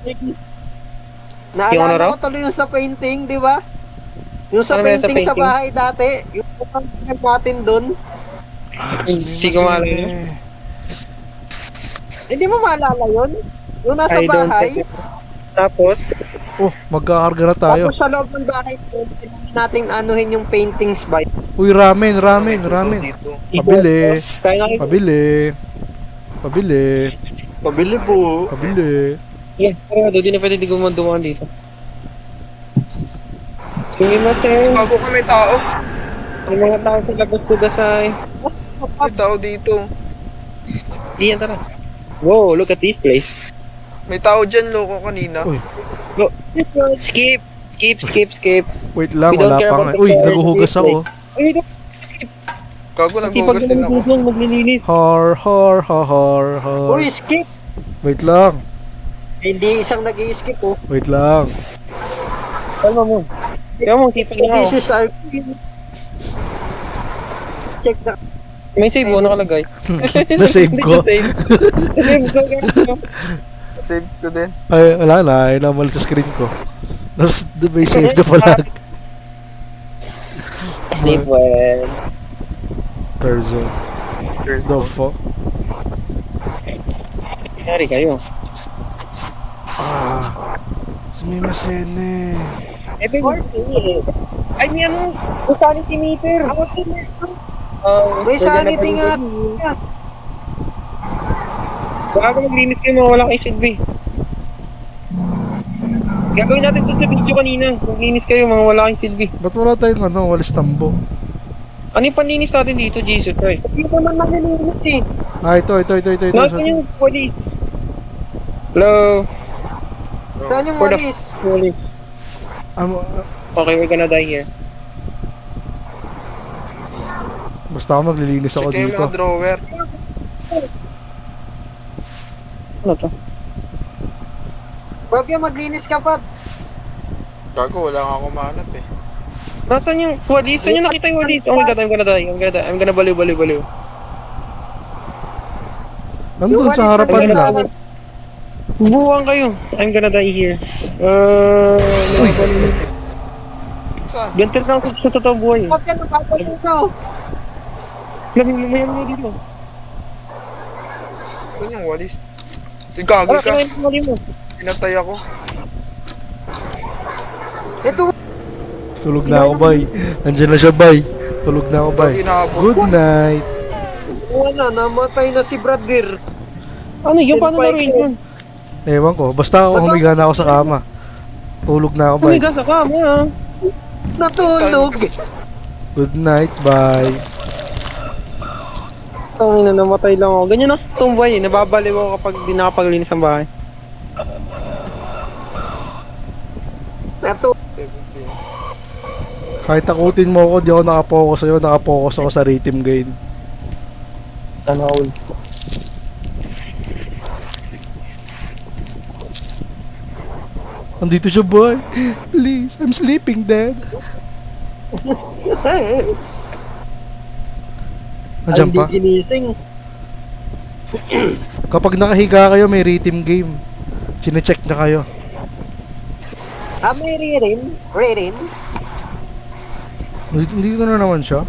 Yung ano Naalala raw? ko tuloy yung sa painting, di ba? Yung sa Ano ba yung sa painting sa painting? bahay dati. Yung pagkakas natin doon. Hindi ko maalala yun. Hindi mo maalala yun? Yung nasa I don't bahay. think- Tapos, Oh, magkakarga na tayo. Tapos sa loob ng bahay doon, kailangan natin anuhin yung paintings ba? Uy, ramen. Dito. Pabili. kaya na Pabili. Pabili po. Yeah, tara, doon din na pwede di gumanduman dito. Sumimasen. Bago kami tao. May mga tao sa labas ko dasay. May tao dito. Diyan, tara. Whoa, look at this place. May tao dyan, loko kanina. Uy, Look. Skip. wait lang. We don't Wala care pa about nga. the Uy, color of naguhugas this ako. Ay, don't skip. Gago, Kasi pag naghugas din ako. nalilinis, maglilinis. Har. Uy, skip! Wait lang. Hindi isang nag-i-skip oh. Wait lang. Kalma mo. Kaya mo, sipag na This ako. is our... Check the... May save mo, nakalagay. Na-save ko. Save ko. Saved ko din. Ay, wala na. Ay, namal sa screen ko. Tapos, may save na pala. Sleep well. Curzo. There's The no. fuck? Sorry kayo. Sumimasen eh. Ay, Ay, may ano? May sanity meter. May sanity nga. Bago maglinis kayo, mawala kayo silbi. Gagawin natin ito sa video kanina. Maglinis kayo, mawala kayong silbi. Ba't wala tayong walis tambo? Ano yung panlinis natin dito, Jesus Christ? Hindi ko naman nalilinis eh. Ah, ito. Nasaan yung police? Hello? Saan yung For the walis? police. Okay, we're gonna die here. Basta ako maglilinis ako Check yung dito. mga drawer. Ano to? Fabio, maglinis ka pa. Gago, wala nga ako mahanap eh. Nasaan yung police? Saan yung nakita yung police? Oh my god, I'm gonna die. I'm gonna baliw. Nandun sa harapan lang. Buwang kayo. I'm gonna die here. Saan? Gantil lang ako sa totoong buhay. Fabio, napapalito. Lamay mo dito. Saan yung walis? Gago Wala, ka. kinain mo mo. Pinatay ako. Ito. Tulog na ako, bay. Andiyan na siya, bay. Tulog na ako, bay. Gago, inaabot. Good night. Wala, namatay na si Brother. Ano yung paano laruin yun? Ewan ko. Basta humiga na ako sa kama. Tulog na ako, bay. Humiga sa kama ha. Natulog. Good night, bye. Tangina, namatay lang ako. Ganyan ako sa tumbay eh. Nababaliw ako kapag di nakapaglinis ang bahay. Natulog. Kahit takutin mo ako, di ako nakapokus sa'yo. Nakapokus ako sa rhythm game. Tanawul. Andito siya, boy. Please, I'm sleeping, Dad. Andiyan Hindi pa. ginising. Kapag nakahiga kayo, may rhythm game. Chine-check na kayo. May ririn. Ririn. Hindi ko na naman siya.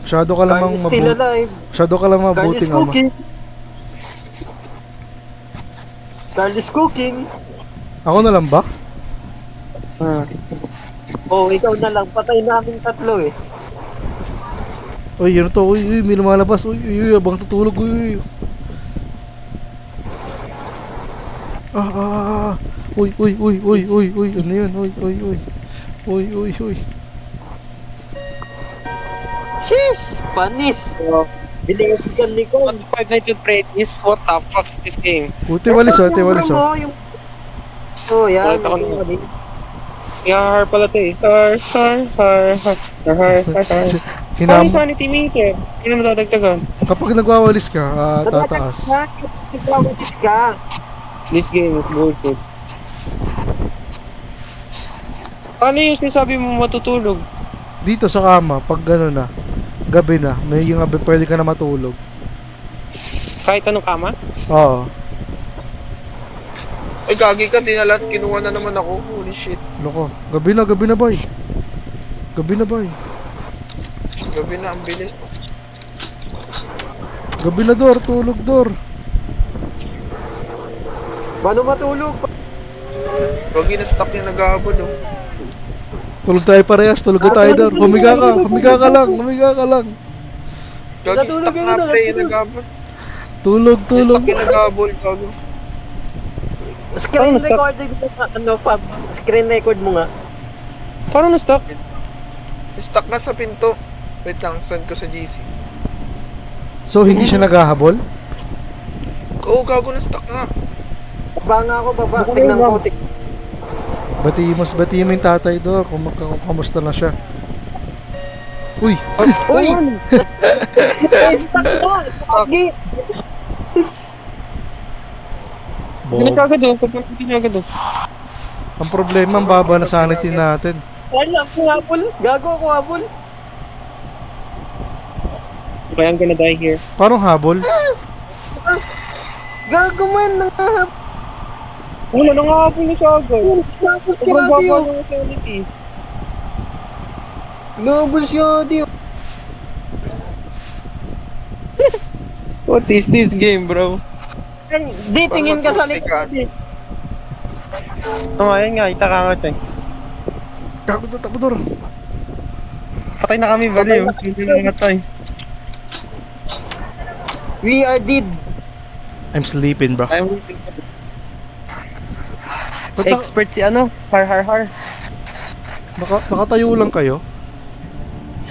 Masyado ka lamang Carl is still mabuti. alive. Masyado ka lamang Carl is mabuting ama. cooking. Carl is cooking. Ako na lang ba? Oh, ikaw na lang. Patay namin tatlo eh. Uy, yun to. Uy, may lumalabas. Uy, abang tutulog. Uy. Uy. Ano yun? Uy. Sheesh! Panis! Binigyan ni Cole. What Five Nights at Freddy's? What the fuck is this game? Uy, walis oh. Yung... Oh, yan. Bakit ako naman? Har pala to eh. Har. Paano Hinam. yung sanity meter? Hindi na madadagdagan. Kapag nagwawalis ka, tataas. Nagwawalis ka. This game is bullshit. Ano yung sinasabi mo matutulog? Dito sa kama, pag gano'n na, gabi na, may yung gabi pwede ka na matulog. Kahit anong kama? Oo. Ay, gagi ka, dinalat. Kinuha na naman ako. Holy shit. Loko. Gabi na, bay. Gabi na, ang bilis. Gabi na, Dor. Tulog, Dor. Paano matulog? Gagi na stuck yung nag-ahabol oh. Tulog tayo parehas. Tulog na tayo, Dor. Humiga ka lang. Gagi Natulog stuck yun, na pre yung natulog. nag-ahabol. Tulog. Stuck yung nag-ahabol, gago. Screen Paano na-stuck? recording mo nga. Ano, Fab? Screen record mo nga. Paano na-stuck? Stuck na sa pinto. Wait lang, send ko sa GC. So, hindi siya naghahabol? Oo, gago na stuck na. Baba nga ako, baba. Tingnan ko. Batiin mo yung tatay, Dor. Kung kamusta na siya. Uy! Uy! Stuck ka! Stuck! Hindi Bo. agad oh. Hindi agad oh. Ang problema, ang baba na sanity natin. Wala ako habol. Gago ako habol. Okay, I'm gonna die here. Parang habol. Gago man. Nangahabol Wala na nga ako na siya agad. si Sobrang Adi. baba ng sanity. Nahabol si Adi. What is this game, bro? Di, tingin ka sa likod. Oo, ayun nga. Ita ka nga siya. Gago to, tapos Patay na kami, bali. Hindi na namatay. We are dead. I'm sleeping, bro. I'm Ba't expert si ano? Har. nakatayo lang kayo?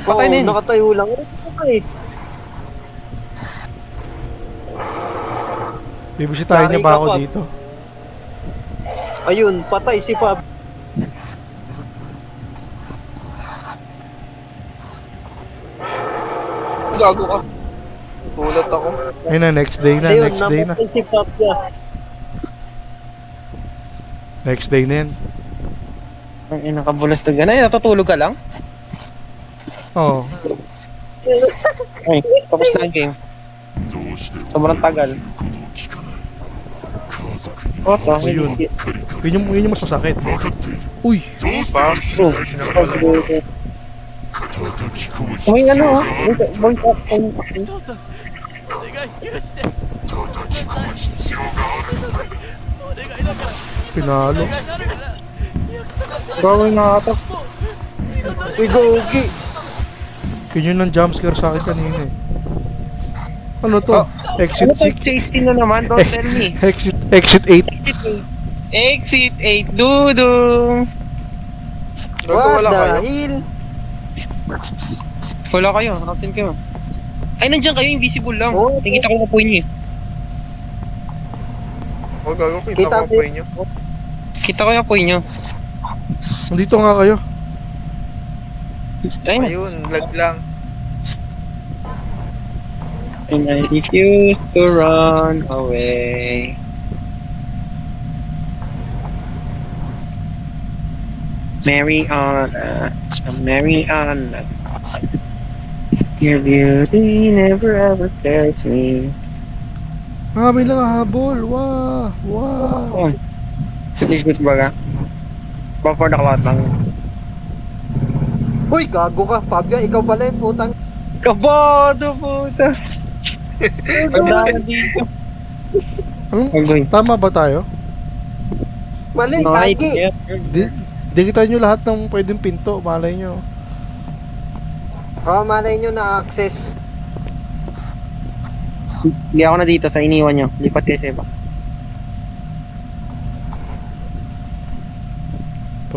Patay na yun. Nakatayo lang. Patay. Bibisitahin niya Yari ba ka ako pa. dito? Ayun, patay si Pab. Gago ka. Gulat ako. Ayun na, next day na, Ayun, next day na. namatay si Pab niya. Next day na yan. Ang ina ka bulas to gana. Natutulog ka lang? Oo. Ay, tapos na ang game. Sobrang tagal. Oto, Ayun. Yun yung mas masakit. Uy! Pa? Oh. May ano ah. Voice up. Pinalo. Gawin na ata. Uy, Gogi. Yun yung jumpscare sa akin kanina eh. Ano to? Exit Ano to? 6? Chase na naman? Don't tell me. Exit 8. Exit 8, dudong. Gago, What wala the kayo. hell? Wala kayo, natin kayo. Ay, nandiyan kayo, invisible lang. Oh. Nakikita ko na po inyo eh. Oh, gago, kita Kita ko mo. po inyo. Kita ko yung po inyo. Nandito nga kayo. Ayun. Ayun, lag lang. And I refuse to run away. Mariana, your beauty never ever scares me. Ah, may lang habol. Wow. Wow. Oh, is good baga. For the cloud lang. Uy, gago ka. Fabio, ikaw pala yung putang. Kabado puta. Ang dami dito. Anong, Agoy. tama ba tayo? Mali, Ay, gagi. Di kita nyo lahat ng pwedeng pinto. Malay nyo. Oh, malay nyo na access. Hindi ako na dito sa iniwan nyo. Lipat kayo sa iba.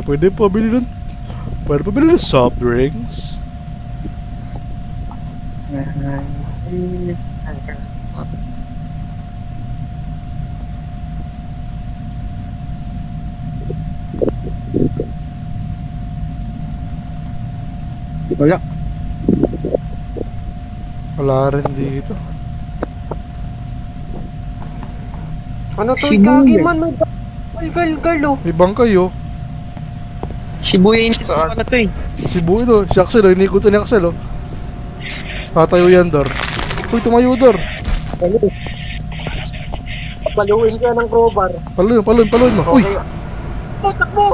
Pwede pabili ng soft drinks. Wala. Wala rin dito. Ano to, Shibuya. gagi man. Girl, oh. May bangkay oh. Shibuya Institute Saan? pala to eh. Cebu ito. Si Axel oh. Inikutan ni Axel oh. Tatayo yan, Dor. Uy, tumayo, Dor. Paluin ka ng crowbar. Paluin mo. Uy! Okay. Oh, takbo!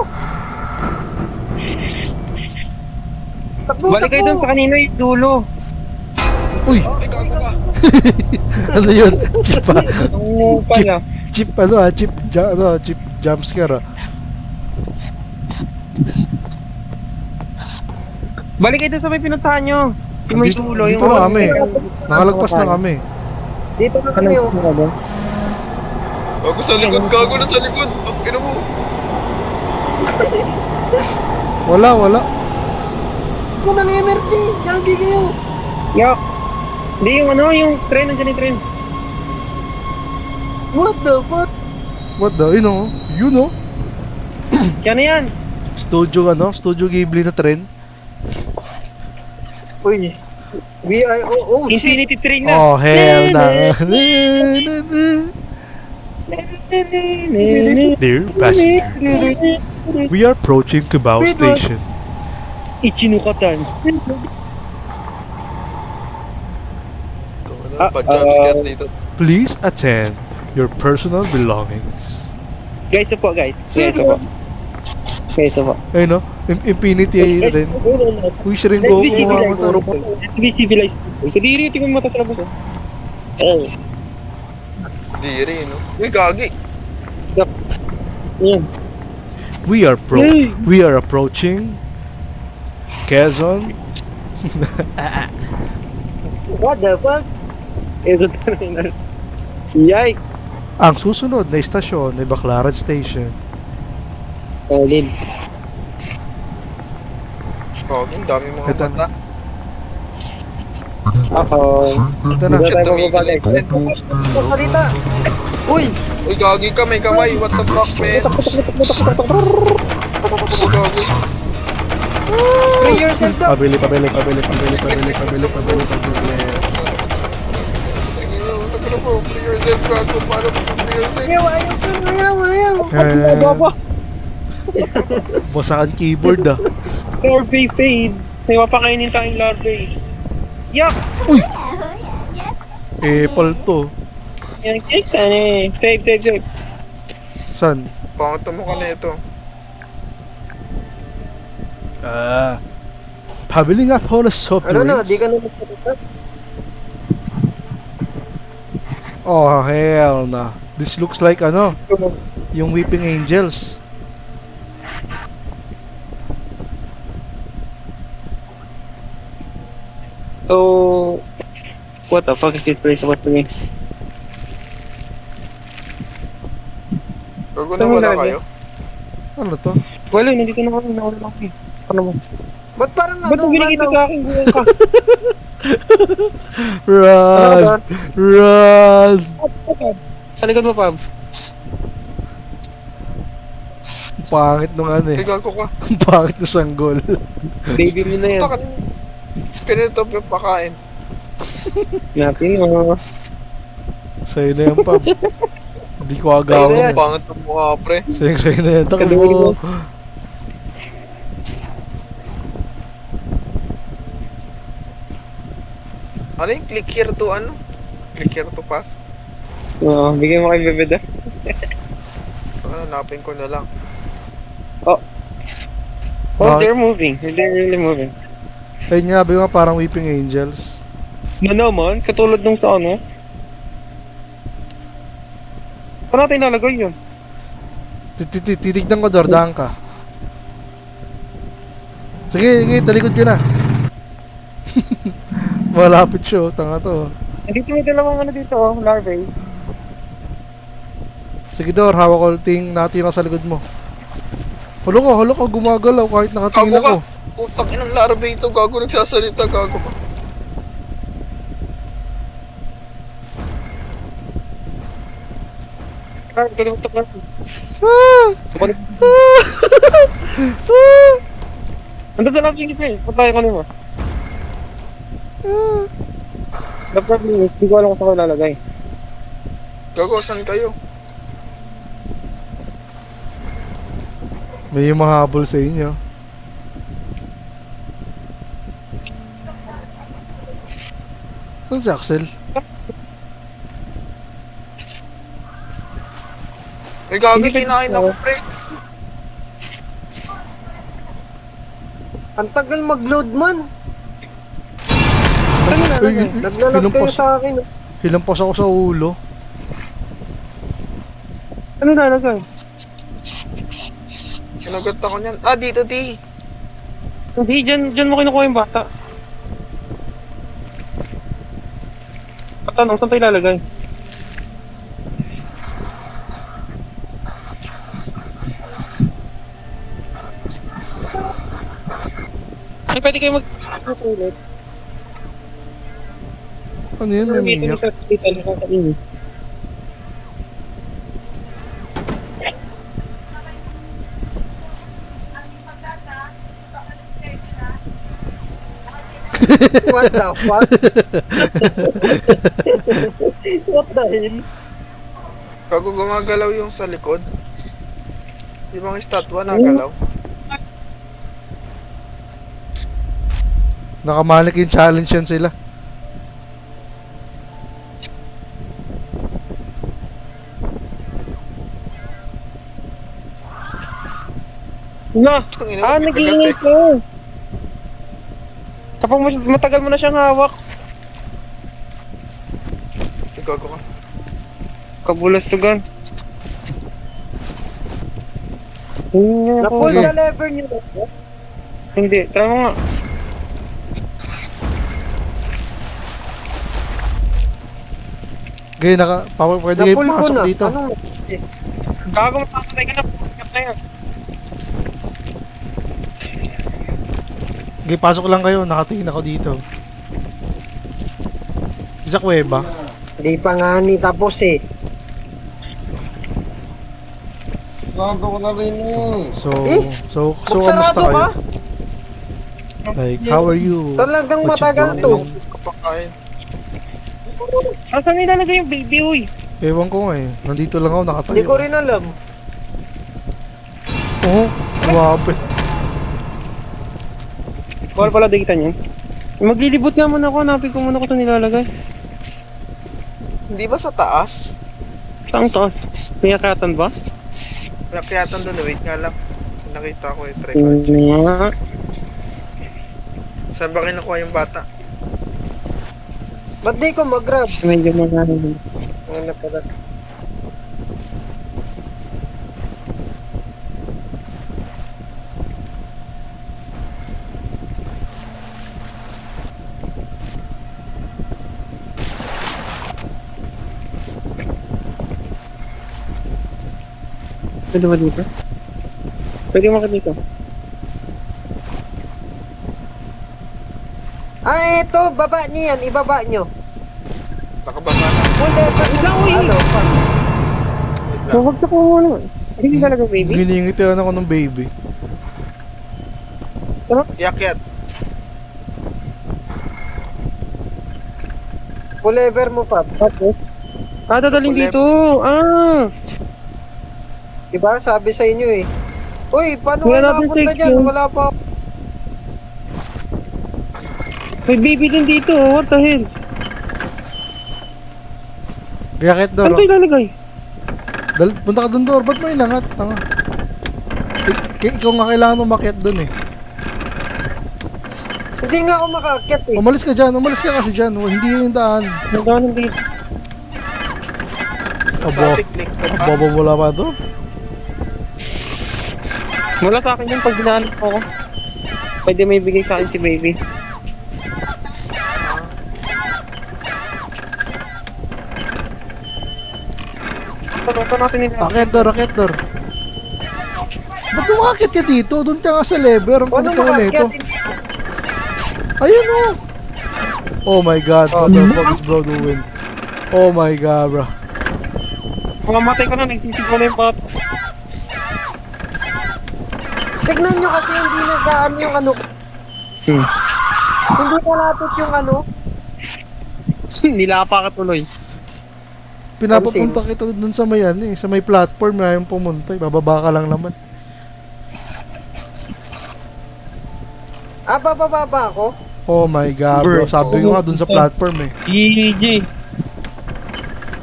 Takbo, Balik kayo dun sa kanino yung dulo. Uy! Ay, gago ka. Ano yun? Chip pa. Ang pala. Chip jumpscare ah. Balik kayo dun sa may pinuntahan nyo. Yung may dulo. Dito na kami. Nakalagpas na kami. Dito na kami, oh. Gago sa likod, gago na sa likod. Ang ina mo. Wala. Ako ng energy! Gagi kayo! Yo. Hindi yung ano, yung tren. Nandiyan yung tren. What the fuck? What the? You know? Yan na yan. Studio Ghibli na trend. Uy. We are, oh shit. Infinity train na. Oh, hell na. Dear passenger, we are approaching Cubao Wait, what? Station. Ichinukatan. Pa-jumpscare dito. Please attend your personal belongings. Guys, po guys. Guys, po. Ayun no? Infinity din. Uy, siya rin go Let's be civilized. mo. Let's be civilized. Kadiri, tingnan mo mata sa labas. Eh. Diri, no? Uy, gagi. Yan. We are approaching Quezon. What the fuck? Ito terminal. Yikes! Ang susunod na istasyon ay Baclaran Station. Solid. Ang dami mga Ito. mata. Ako. Ito na. Dito tayo Tumigil babalik. yung head. Salita! Uy! Uy, gagi ka, may kamay. What the fuck, man? Uy, gagi. Free yourself daw! Pabili. Tingin nyo, tagal na po. Free yourself, gago. Paano po free yourself? Ayaw! Basakan keyboard ah. Larvae fade. May mapakainin tayong larvae. Yak! Apple to. Yan, cake sana eh. Save. San? Pangit mo ka na ito. Pabili nga po na soft Ano na, drinks. di ka na magsalita? Oh, hell na. This looks like ano, yung Weeping Angels. So, what the fuck is this place supposed to be? Gago na wala kayo? Ano to? Wala, nandito na kami. Nawala lang kami. Ano mo? Ba't parang Ba't mo binigito sa akin? Buwan ka. Run! Run! Sa likod mo, Pab. Pangit nung ano eh. Ay, gago ka. Pangit nung sanggol. Baby mo na yan. Puta ka na. Pinitop yung pakain. Natin mo. Sa'yo na yan, Pab. Hindi ko Gago, agawin. pangit ang mukha, pre. Sa'yo na yan. Takbo Kaduri mo. mo. Ano yung click here to ano? Click here to pass? Oo, bigyan mo kay Bebeda. Ano, hanapin ko na lang. Oh, Bakit? they're moving. They're really moving. Ayun nga, ba parang Weeping Angels. No naman, katulad nung sa ano. Saan natin nalagay yun? Titignan ko, Dordaan ka. Sige, talikod ka na. Malapit siya, tanga to. Nandito may dalawang ano dito, oh, larvae. Sige, Dor, hawak ko ting natira sa likod mo. Hulo ko, gumagalaw kahit nakatingin Gago ka! ako. Putang inang larvae ito, gago nagsasalita, gago ka. Ah, kalimutan ko. Ah! Nandun sa lobby nga eh. Punta tayo ko mo. Dapat hindi ko alam kung saan ko ilalagay. Gago, saan kayo? May mahabol sa inyo. Saan si Axel? May gago, Hindi, kinain ako, pre. Ang tagal mag-load man! Saan mo nalagay? Naglalag kayo Hinampas- sa akin. Hilampas ako sa ulo. Ano nalagay? Kinagat ako niyan. Ah, dito, di. Hindi, dyan mo kinukuha yung bata. Tanong, saan tayo ilalagay? Ay, pwede kayo mag-ulit. Ano yun, namiyak? What the fuck? What the hell? Gago, gumagalaw yung sa likod. Yung mga estatwa nagalaw. Nakamanik challenge yan sila. Na! Ang ina, Ah, may nag-iingay kagat ko. Kapag matagal mo na siyang hawak, eh. Gago ka. kabulas to gan. Na-pull Okay. na lever niyo. Hindi, tara mo nga. Gaya pwede kayo Napul ko pumasok na. dito. Anong... Gago, mapapatay ka na. Kap na yan. Gaya, pasok lang kayo. Nakatingin ako dito. Isa kuweba. Hindi pa nga ni tapos eh. Gago ko na rin mo. So, Eh? so Buksarado kamusta ka? kayo? Like, how are you? Talagang What you matagal doing? to. Kapakain. Saan nilalagay yung baby, uy? Ewan ko nga eh. Nandito lang ako nakatayo. Hindi ko rin alam. Oo, grabe. Bawal pala dikitan yun. Maglilibot nga muna ako, hanapin ko muna ko ito nilalagay. Hindi ba sa taas? Saan taas? May akatan ba? Nakiyatan doon, wait nga lang. Nakita ko yung tripod. Nga. Saan ba kinukuha yung bata? Ba't di ko mag-grab? Medyo magano. Ano pala? Pwede ba dito? Pwede makit dito. Ah, eto. Baba nyo yan. Ibaba nyo. Nakababa na. Whatever. uy! Ano? Wait lang. Huwag ka po muna. Hindi talaga baby. Giningitian ako ng baby. Yakyat. Whatever mo pa. Tapos? Ah, dadaling Kulep. dito. Ah! Diba? Sabi sa inyo eh. Uy, paano Wala kayo natin nakapunta section. dyan? Wala pa. May baby din dito. Oh. What the hell? Kaya kahit Saan Dor, ito ilalagay? punta ka dun Dor, ba't mo inangat? Tanga. Ikaw nga kailangan umakyat dun eh. Hindi nga ako makaakyat eh. Umalis ka kasi dyan. Hindi yung daan. Nagdaanan dito. Sabi, click to Ang pass. bobo mo lang pa Dor. Wala sa akin yung pag ginaanan ko ako. Pwede may bigay sa akin si baby. Ito natin nila. Akyat Dor. Ba't umakit ka dito? Doon ka nga sa lever. Ang Paano kulit naman ito. makaakyat? Ayun oh. Oh my god, what the fuck is bro doing? Oh my god, bro. Mamamatay ko na, nagsisig mo na yung bata. Tignan nyo kasi hindi nagaan yung ano. Hindi kalapit yung ano. Nilapa ka tuloy. Pinapapunta kita dun sa may ano eh, sa may platform na yung pumunta. Bababa ka lang naman. Ah, bababa ako? Oh my god, bro. Sabi ko nga dun sa platform eh. GG.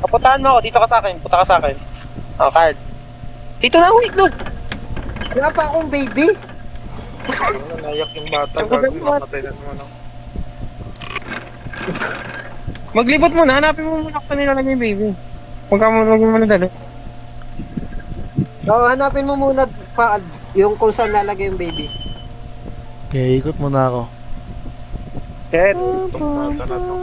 Kapuntahan mo ako, dito ka sa akin. Punta ka sa akin. Oh, card. Dito na, wait, no. Wala pa akong baby. Ano, nayak yung bata. Sabi Bago ko, mamatay na naman ako. Maglibot muna, hanapin mo muna kung nilalagay yung baby. Huwag mo muna dalo. So, hanapin mo muna pa yung kung saan lalagay yung baby. Okay, ikot muna ako. Ted. Itong bata na to.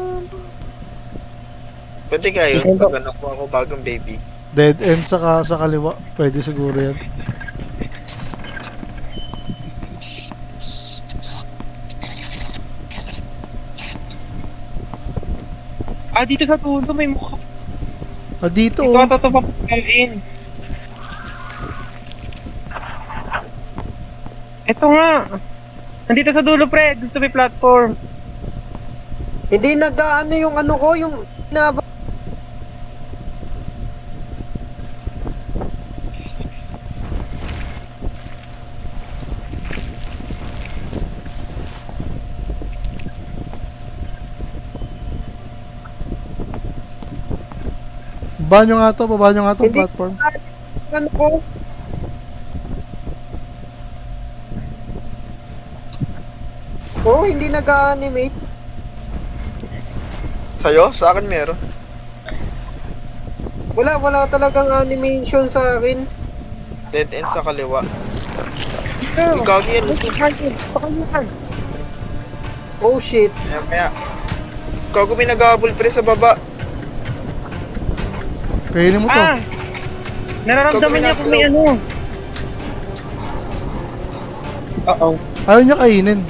Pwede kaya yun pag anak ko ako bagong baby. Dead end sa kaliwa. Pwede siguro yan. Ah, dito sa tulo may mukha. Ah, dito Ito oh. ito papagkain. Ito nga. Nandito sa dulo, pre. Gusto may platform. Hindi nag-ano yung ano ko, yung na Baba nyo nga to Hindi. platform. ano ko. Oh, hindi nag-animate. Sa'yo? Sa akin meron. Wala talagang animation sa akin. Dead end sa kaliwa. Ito. Gagi yan. Pakayuhan. Oh shit. Maya maya. Gago may nag-aabol pre sa baba. Kainin mo to. Ah! Nararamdaman niya kung may ano. Uh-oh. Ayaw niya kainin.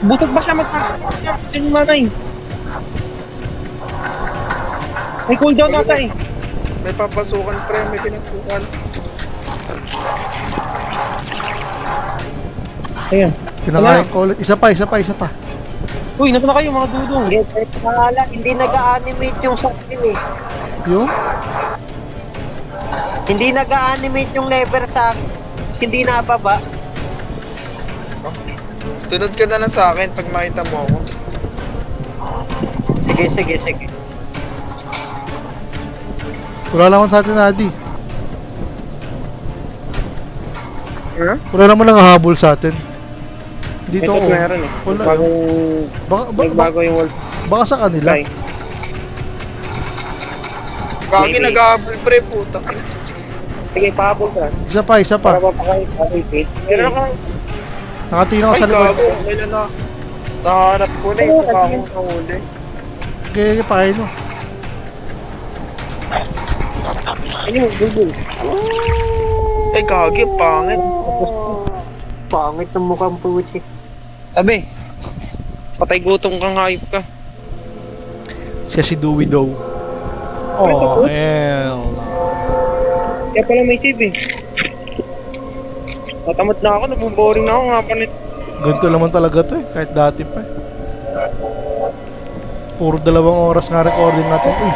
Busog ba siya magkakaroon yung nanay? May cooldown nata eh. May papasukan pre, may pinagpukan. Ayan. Kinakain ko ulit. Isa pa. Uy, nasa na kayo mga dudong. Yes, hindi nag-animate yung sa akin eh. Yung? Hindi nag-animate yung lever sa akin. Hindi nababa. Tunod ka na lang sa akin pag makita mo ako. Sige. Wala naman sa atin, Adi. Huh? Wala naman nanghahabol sa atin. Dito Ito ako. meron eh. Wala. Nagbago yung wall. Baka sa kanila. Ay. Kagi Maybe. nag-ahabol pre, puta. Sige, pahabol ka. Isa pa. Para mapakain. Pero ka. Nakatingin ako Ay, sa likod. gago. Kailan na? Nahanap ko na yung saka akong nahuli. Kaya pakain mo. Ano yung bulbul? Ay, gagi, pangit. Pangit ng mukhang puchi. Abe. Patay gutom kang hayop ka. Siya si Dewey daw. Oh, hell. Kaya pala may save eh. Matamad na ako, nagbo-boring na ako nga panit. Ganito naman talaga to eh. Kahit dati pa eh. Puro 2 oras nga recording natin. Uy,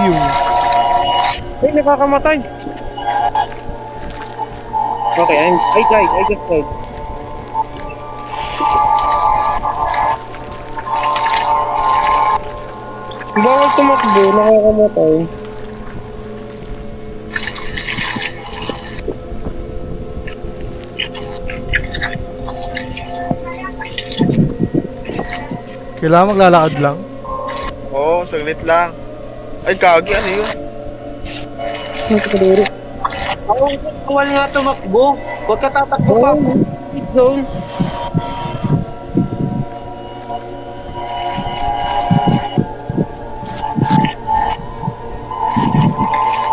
ew. Ay, nakakamatay. Okay, I died. I just died. Bawal tumakbo, nakakamatay. Kailangan maglalakad lang. Oo, saglit lang. Ay, gagi, ano yun? Nakakaduro. Bawal nga tumakbo. Huwag ka tatakbo pa. Hit zone.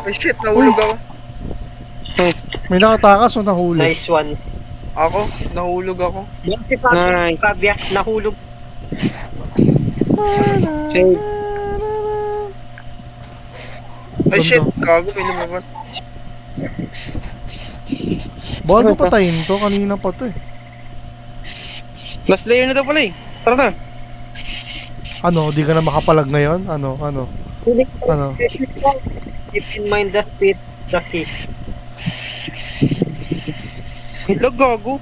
Ay, shit, nahulog ako. Nice. May nakatakas o nahuli. Nice one. Ako, nahulog ako. Yan si Fabia. Nice. Fabia, nahulog. Save. Ay, shit, gago, may lumabas. Bawal mo patayin to. Kanina pa to eh. Last layer na daw pala eh. Tara na. Ano, di ka na makapalag ngayon? Ano? Ano? Keep in mind the speed, the key. Hello, gago.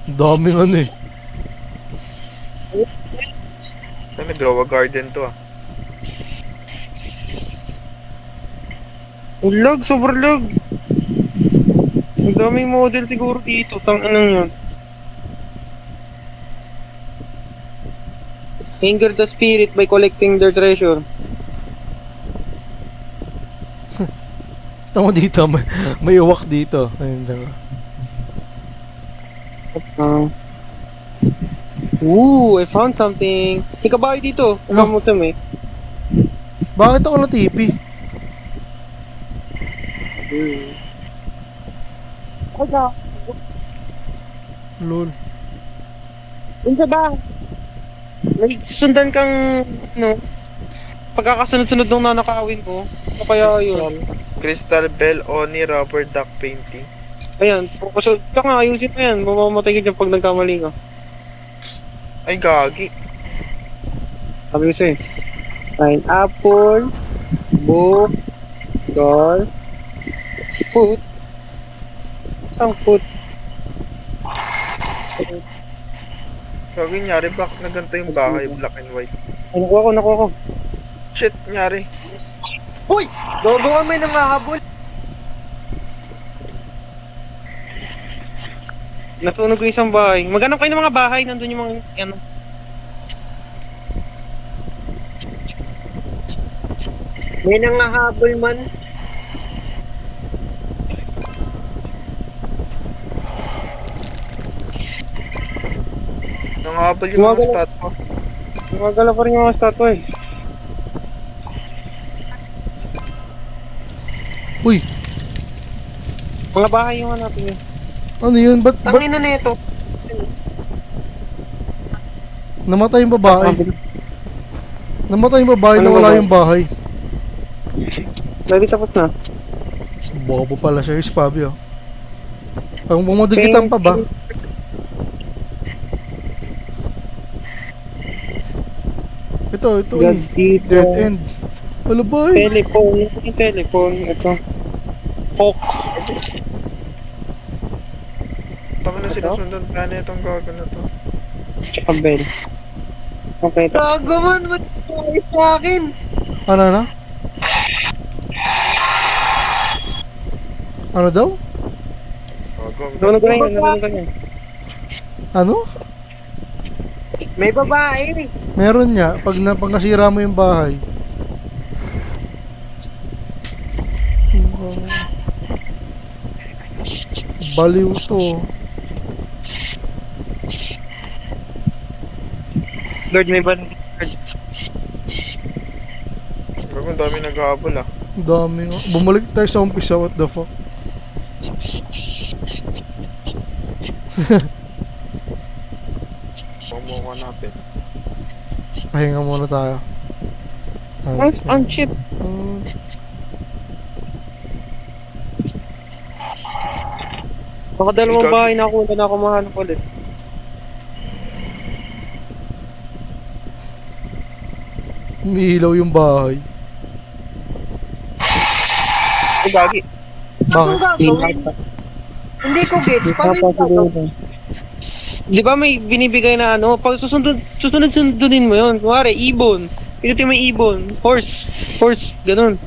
Daming ano eh. Ay, nag-grow a garden to ah. Ang lag, sobrang lag. Ang daming model siguro dito. Tanganang yun. Anger the spirit by collecting their treasure. Tama dito, may uwak dito. Ayun lang. Ooh, I found something. May kabayo dito. Umamutom eh. Bakit ako natipi? Lol. Yun sa ba? May susundan kang, ano, pagkakasunod-sunod nung nanakawin ko. Ano kaya yun? Crystal Bell, Oni, Rubber Duck Painting. Ayan, so, nga, ayusin mo yan. Mamamatay ka dyan pag nagkamali ka. Ay, gagi. Sabi ko sa'yo. Pineapple, book, doll, food. Saan food? Gagi, nyari, bakit na ganito yung bahay, black and white? Ay, nakuha ko. Shit, nyari. Uy! Gogo ka may namahabol. Nasunog ko isang bahay. Maghanap kayo ng mga bahay, nandun yung mga, ano. May nangahabol man. Nanghabol yung mga Gumagalaw. statwa. Gumagala pa rin yung mga statue eh. Uy, Mga bahay yung hanapin niyo. ano yun? Ba't Tangin na nito. namatay yung babae? Namatay yung babae na Anong wala babae? yung bahay. Lagi tapos na. Bobo pala siya, si Fabio. Ang bumadigitan pa ba? Ito eh. Godzilla. Dead end. Ano ba eh? Telephone. Yung telephone. Ito. Hawk. Tama na sinusundan pa na itong gago na to. Tsaka bell. Okay. Gago man, matay sa akin. Ano na? Ano daw? Gago. Nanonood ka na yun. Nanonood ka na yun. Ano? May babae. Meron niya. Pag nasira mo yung bahay. Baliw to. Lord, may ban. Gago, ang dami naghahabol ah. Ang dami nga. Bumalik tayo sa umpisa. What the fuck? Huwag mo ko hanapin. Pahinga muna tayo. Ang shit. Baka dalawang Ikaw- bahay na ako. Wala na ako mahanap ulit. Umiilaw yung bahay. Ay, gagi. Anong Bakit? gagawin? Hindi ko gets. Paano yung gagawin? Di ba may binibigay na ano? Pag susunod-sundunin mo yun. Kunwari, ibon. Pinutin mo yung ibon. Horse. Horse. Ganun.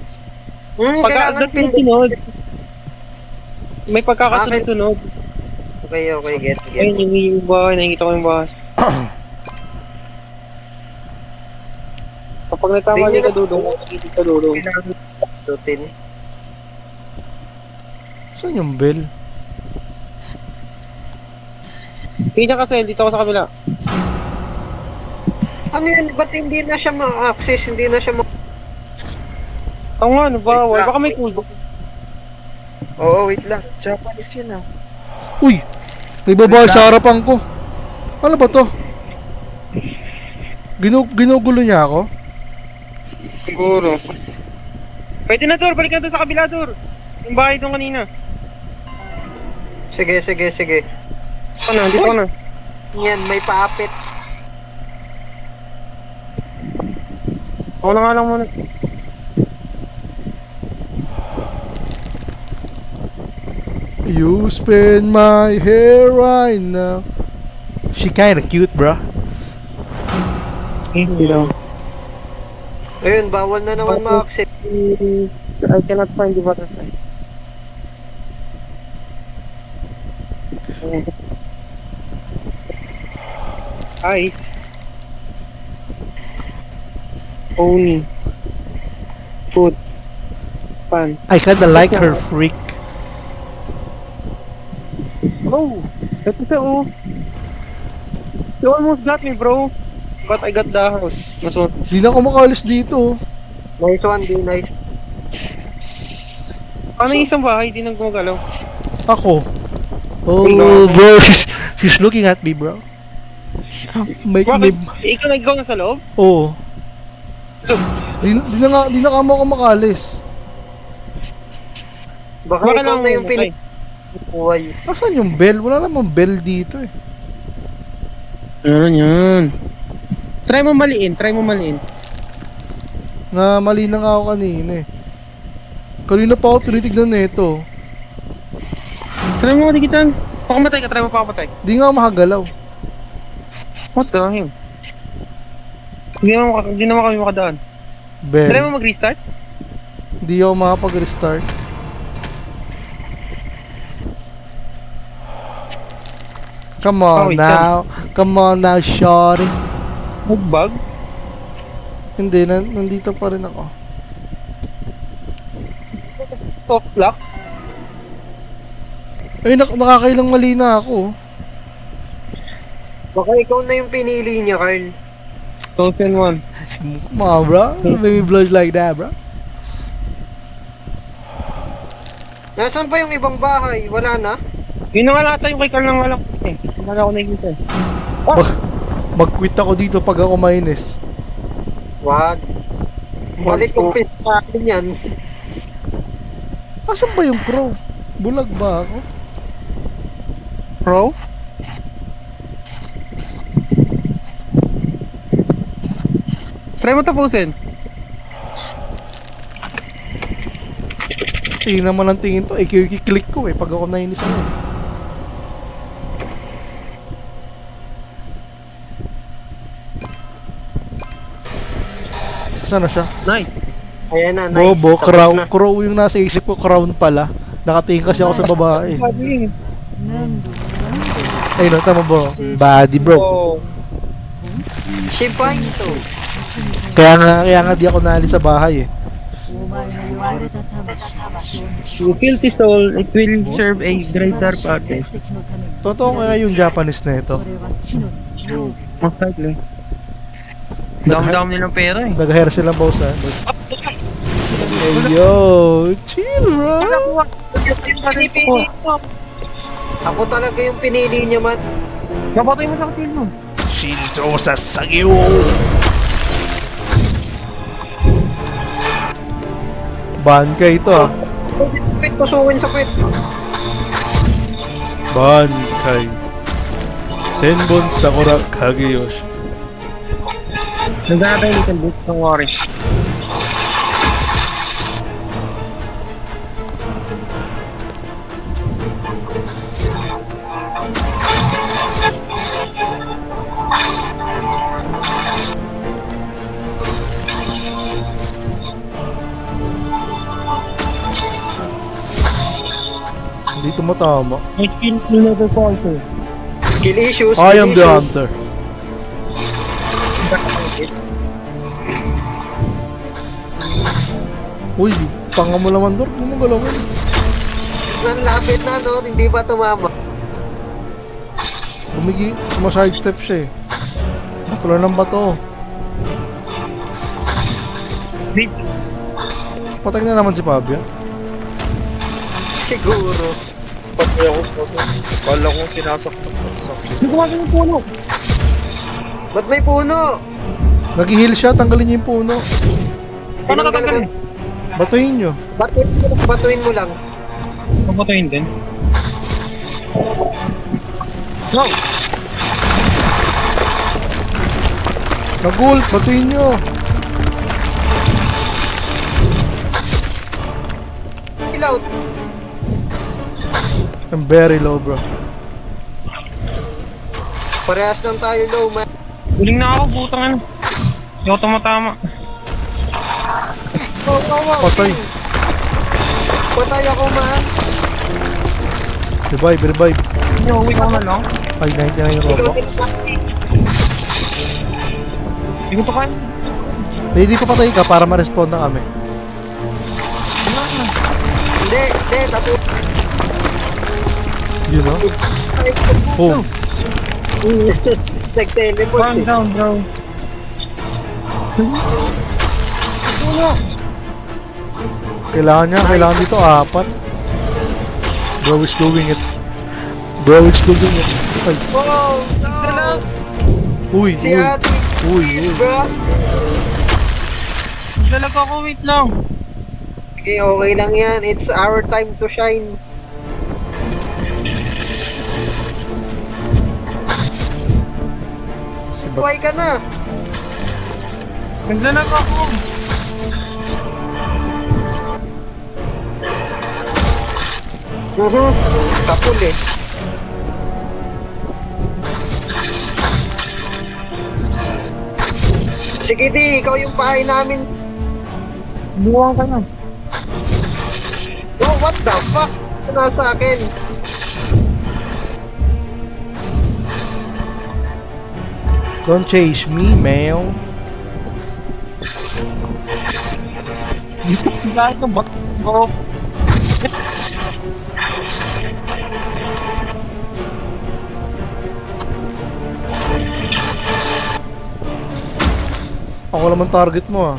Kailangan Pagkakasunod. May pagkakasunod-sunod. Okay, gets. Ayun, yung bahay. Nakikita ko yung bahay. Kapag nagkamali ka dudong, makikita ka dudong. Kailangan tutin. Saan yung bell? Kaya kasi, dito ako sa kabila. Ano yun? Ba't hindi na siya ma-access? Hindi na siya Oo nga, ano bawal. Baka may cooldown. Oo, wait lang. Japanese yun ah. Uy! May babae sa harapan ko. Ano ba to? Ginugulo niya ako? Siguro. Pwede na, Dor. Balik na doon sa kabila, Dor. Yung bahay doon kanina. Sige. Dito ka na. Yan, may paapit. Ako na nga lang muna. You spin my hair right now. She kinda cute, bro. Hindi daw. Ayun, bawal na naman ma-access. I cannot find the butterflies. Eyes. Oni. Food. Pan. I kinda like her freak. Oh! Ito siya, oh. You almost got me, bro. But I got the house. Masot. Di na ako makaalis dito. Nice one, di nice. Paano yung isang bahay? Di nang gumagalaw. Ako. Oh, bro. She's looking at me, bro. Make Bakit? me... Ikaw na sa loob? Oo. Di na nga mo ako makalis. Baka Baka ikaw lang na yung mamatay. pinukuhay. Asan yung bell? Wala namang bell dito eh. Ano yan? Try mo maliin. Na mali na nga ako kanina eh. Kanina pa ako tinitignan nito. Try mo maligitan. Pakamatay ka, try mo pakamatay. Di nga makagalaw. What the hell? Hindi naman kami makadaan. Try Bell. mo mag-restart? Di ako makapag-restart. Come on Oh, now. Come on now, shorty. Mag-bug? Hindi, nandito pa rin ako. Soft lock? Ay, nakakailang mali na ako. Baka ikaw na yung pinili niya, Carl. 2001. Come on, bro. Don't make me blush like that, bro. Nasaan pa yung ibang bahay? Wala na? Yun na nga lahat yung kay Carl nang walang eh. Wala ako nakikita eh. Mag-quit ako dito pag ako mainis. Wag. Balik kong pin sa akin yan. Asan ba yung crow? Bulag ba ako? Bro? Try mo tapusin. Tingin naman ang tingin to. Click ko eh pag ako nainis ako. Saan na siya? Nice. Ayan na, nice. Bobo, Tapos crown. na. Crow yung nasa isip ko, crown pala. Nakatingin kasi ako sa babae. Sabi Ayun, tama bro. Body bro. Oh. Si Pinto. Kaya nga di ako naalis sa bahay eh. You filthy soul, it will serve a greater purpose. Totoo kaya yung Japanese na ito. Most likely. Dam-dam nilang pera eh. Nag-hair sila boss ha. Hey yo, chill bro. Ako talaga yung pinili niya, man. Kapatay mo sa kill mo. Shinzo Sasagyo. Bankay ito ah. Pit, pusukin sa pit. Bankay. Senbon Sakura Kageyoshi. Nagdadaan little bit, don't worry. Hindi tumatama. I kill another fighter. Kill issues. I kill am the issues. hunter. Uy, tanga mo naman Dor. Huwag mo galawin. Nanlapit na, no? Hindi pa tumama. Sumaside-step siya eh. Tulad ng bato. Wait, Patay na naman si Fabio. Siguro. Patay ako sa to. Kala ko sinasaksak-saksak. hindi ko kasi yung puno. Ba't may puno? Nag-heal siya, tanggalin niyo yung puno. Paano katanggal eh? Batuhin niyo. Batuin mo lang. Papatayin din. No! Nag-ult, batuhin niyo. Kill out. I'm very low bro. Parehas lang tayo low, man. Huling na ako, butang ano. Hindi ako tumatama. Oh. Patay. Patay ako, man. Revive. Hindi, uwi ko na lang. Ay, 99 yung Ikaw robot. din patay. Hindi ko to kaya. Hindi ko patay ka para ma-respawn na kami. Hindi. Tapos. You know? Oh, Nag-teleport Calm eh. down, bro. kailangan dito 4. Bro is doing it. Ay, Oh, no. uy. Si Ate. Uy. Bro. Dalag ako, wait lang. Okay lang yan. It's our time to shine. Si Buhay ka na. Nagdalag ako. Kapul eh. Sige di, ikaw yung pahay namin. Buwang ka na. Oh, what the fuck? Nasa akin. Don't chase me, man. Lahat ng bot, bro. Ako naman target mo ah.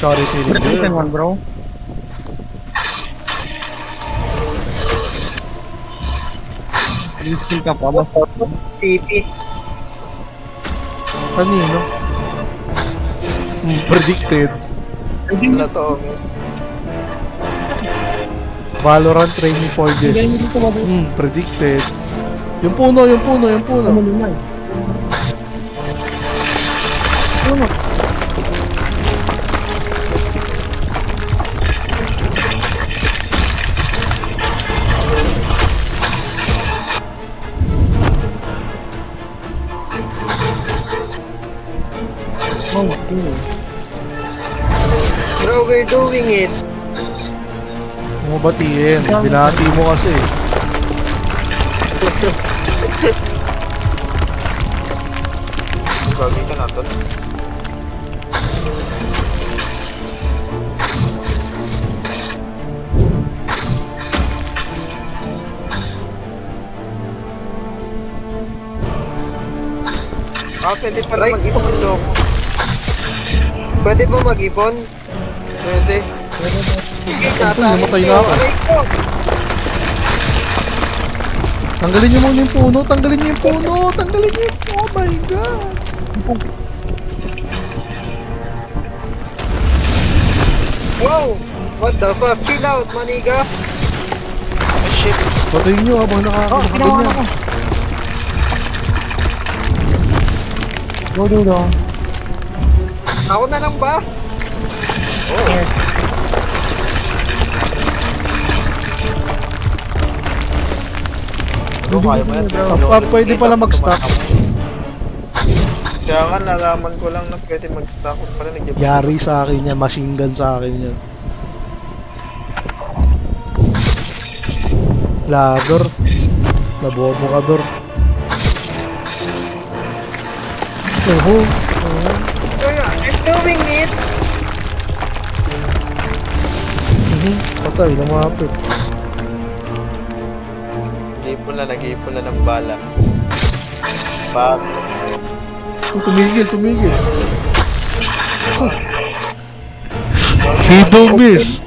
Sorry, feeling Second good. one, bro. Skill ka pa ba? City. Kanino? Predicted. Wala to. Valorant training for this. Predicted. Yung puno. Bro, we're doing it. Mabatiin. Binati mo kasi. Gagi ka na to. Pwede pala mag-ipon ko. Pwede ba mag-ipon? Pwede. Namatay na ako. Tanggalin niyo muna yung puno. Oh my god. Wow! What the fuck? Chill out, maniga. Oh shit. Patayin niyo habang nakakaganyan. Ako na lang ba? Kaya mo yan. Pwede pala mag-stop. Kaya nga nalaman ko lang na pwede mag-stop. Pala Yari sa akin yan. Machine gun sa akin yan. Lador. Nabobokador. Oho. I'm doing it. Patay, lumapit. Nag-iipon na ng bala. Bak. Tumigil. Hidong miss.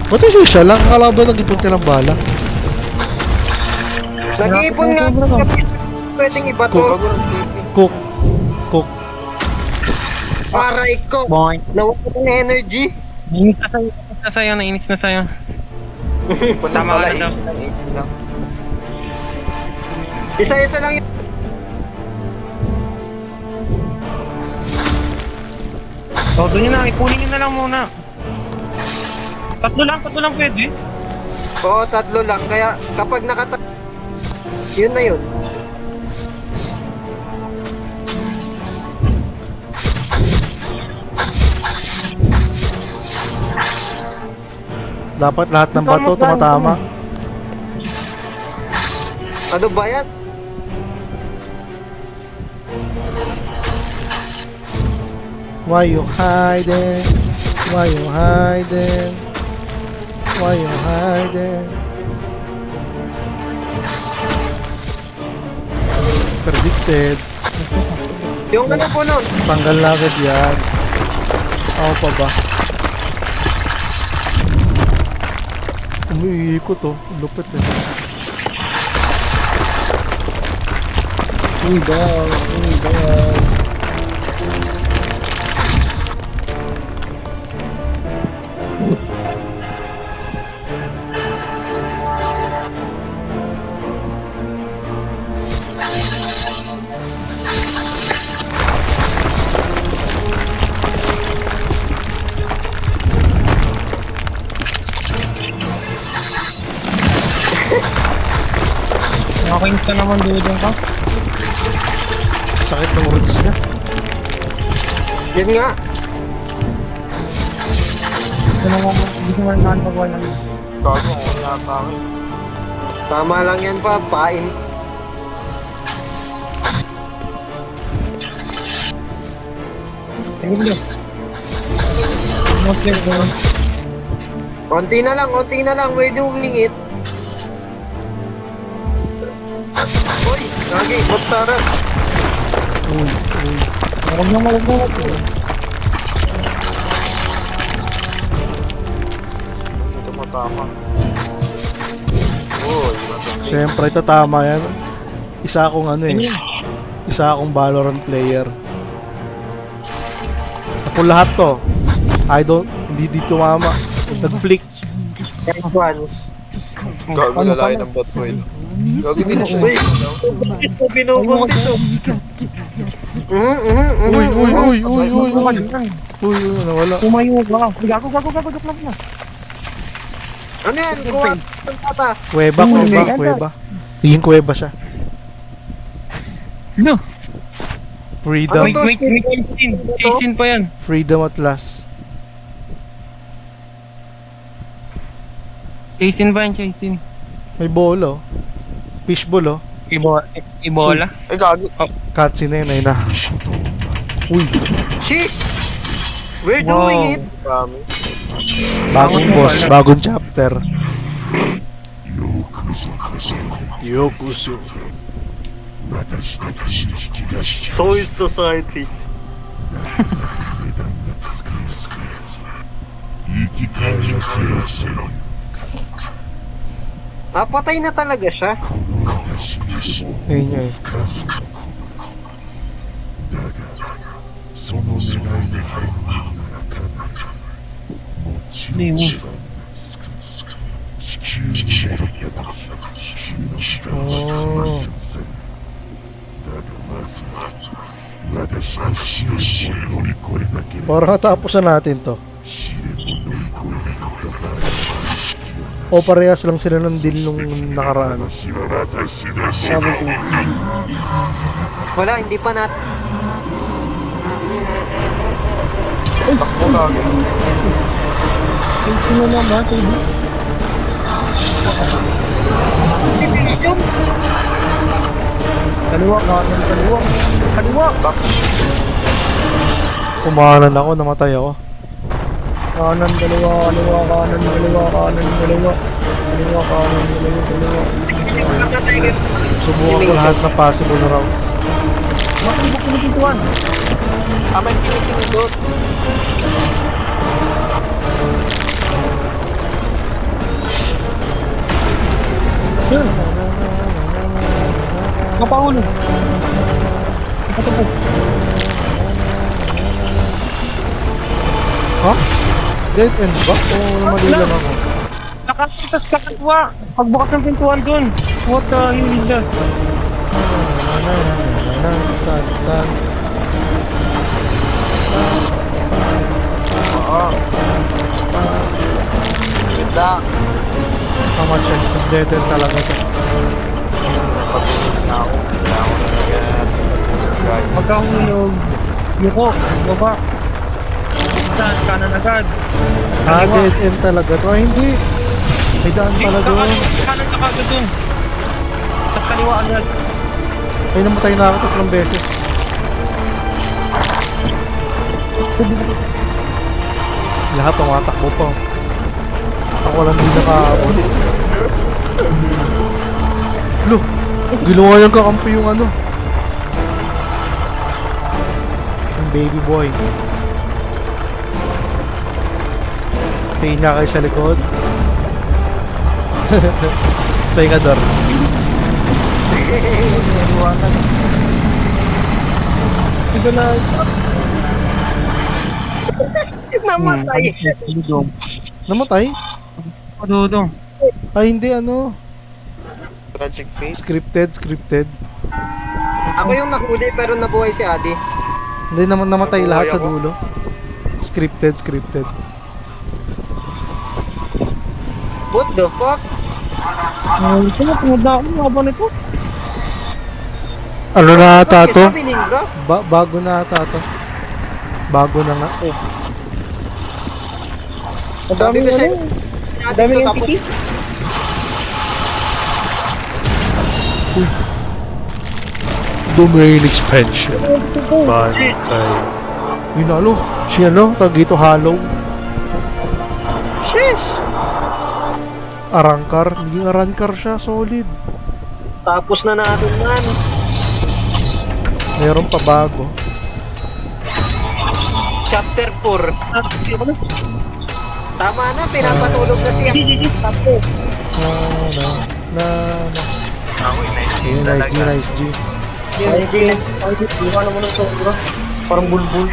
Pati siya lang, akala ba nag-ipon ka ng bala? Nag-iipon nga. Pwedeng iba to. Bago ng TV. Cook. Aray ko. Boy. Nawala ng energy. Nainis na sa'yo. Ipon lang Tama pala. ka na. Ipon lang. Isa-isa lang yun. Todo nyo na, ipunin nyo na lang muna. Tatlo lang pwede. Oo, 3 lang. Kaya kapag yun na yun. Dapat lahat ng bato tumatama. Ano ba yan? Why you hiding? Predicted. Yung ano po nun? Tanggal na agad yan. Ako pa ba? Umiikot oh. Lupit eh. Uy, daw. Nakakinsa naman dudong ka. Sakit ng roots niya. Yan nga. Hindi ko naman magwala. Gago ako yata ako. Tama lang yan pa. Pain. Sige bro. Konti na lang. We're doing it. Uy, lagi. Bot taras. Huwag na malagawat. tama. Uy, Siyempre, ito tama yan. Isa akong ano eh. Isa akong Valorant player. Ako lahat to. Hindi dito mama. Nag-flick. gago lalaki ng bot mo ito. Gago din na siya. Ito binubog dito. Uy, nawala. Tumayo ka. Gago, joke lang na. Ano yan? Kuha. Tata. Kuweba. Tingin kuweba siya. No. Freedom. Wait, Chasing pa yan. Freedom at last. Chasing pa yan, chasing. May bolo. Fishball oh. Ibola. Ay, gago. Cutscene na yun, ayun na. Uy, Sheesh! We're Wow. doing it! Kami. bagong boss, bagong chapter. Yokuzo. Soul Society. Patay na talaga siya. Ayun niya eh. Hindi mo. Oh. Parang natapos na natin to. O parehas lang sila ng deal nung nakaraan. Wala, hindi pa natin. Takbo gago. Kaliwa. Kumahanan ako, namatay ako. Kanan, dalawa. Subukan ko lahat ng possible routes. May pinipindot. Kapaulo. Ipatupok. Ha? Dead end ba? O mali lang ako? Nakasitas ka katwa. Pagbukas ng pintuan dun. What the hell is that? Tan. Oo. Ganda. Tama siya. Dead end talaga siya. Pag-uwi na ako. Kaya ako na agad. Guys. Pagkahulog. Yuko. Baba. Saan? Kanan agad. Dead end talaga to. Ay, hindi. May daan pala doon. Kanan ka kagad dun. Sa kaliwa agad. Ay, namatay na ako 3 beses. Lahat tumatakbo pa. Ako lang din nakaabot. Lo, ginawa niyang kakampi yung ano. Yung baby boy. Tingin niya kayo sa likod. Tayo ka, Dor. Ito na. Namatay. Namatay? Dudong. Ay, hindi ano. Tragic face. Scripted. Ako yung nahuli pero nabuhay si Adi. Hindi naman namatay lahat sa ako. dulo. Scripted. What the fuck? Ito na, tungod na ako. Haba nito. Ano na ata to? Sabi ninja? Bago na ata to. Bago na nga. Ang Sabi daming ko siya. ano. Ang daming entity. Domain expansion. Bantay. Yun ano? Si ano? Tag dito Hollow. Sheesh! Arangkar. Naging arangkar siya. Solid. Tapos na natin man. Meron pa bago. Chapter 4. Tama na, pinapatulog na siya. GG, stop ko. Na. Ako, nice Ayun, game nice G, talaga. nice G. Ay, di. Ay, di. Iwan mo na sobra. Parang bulbul.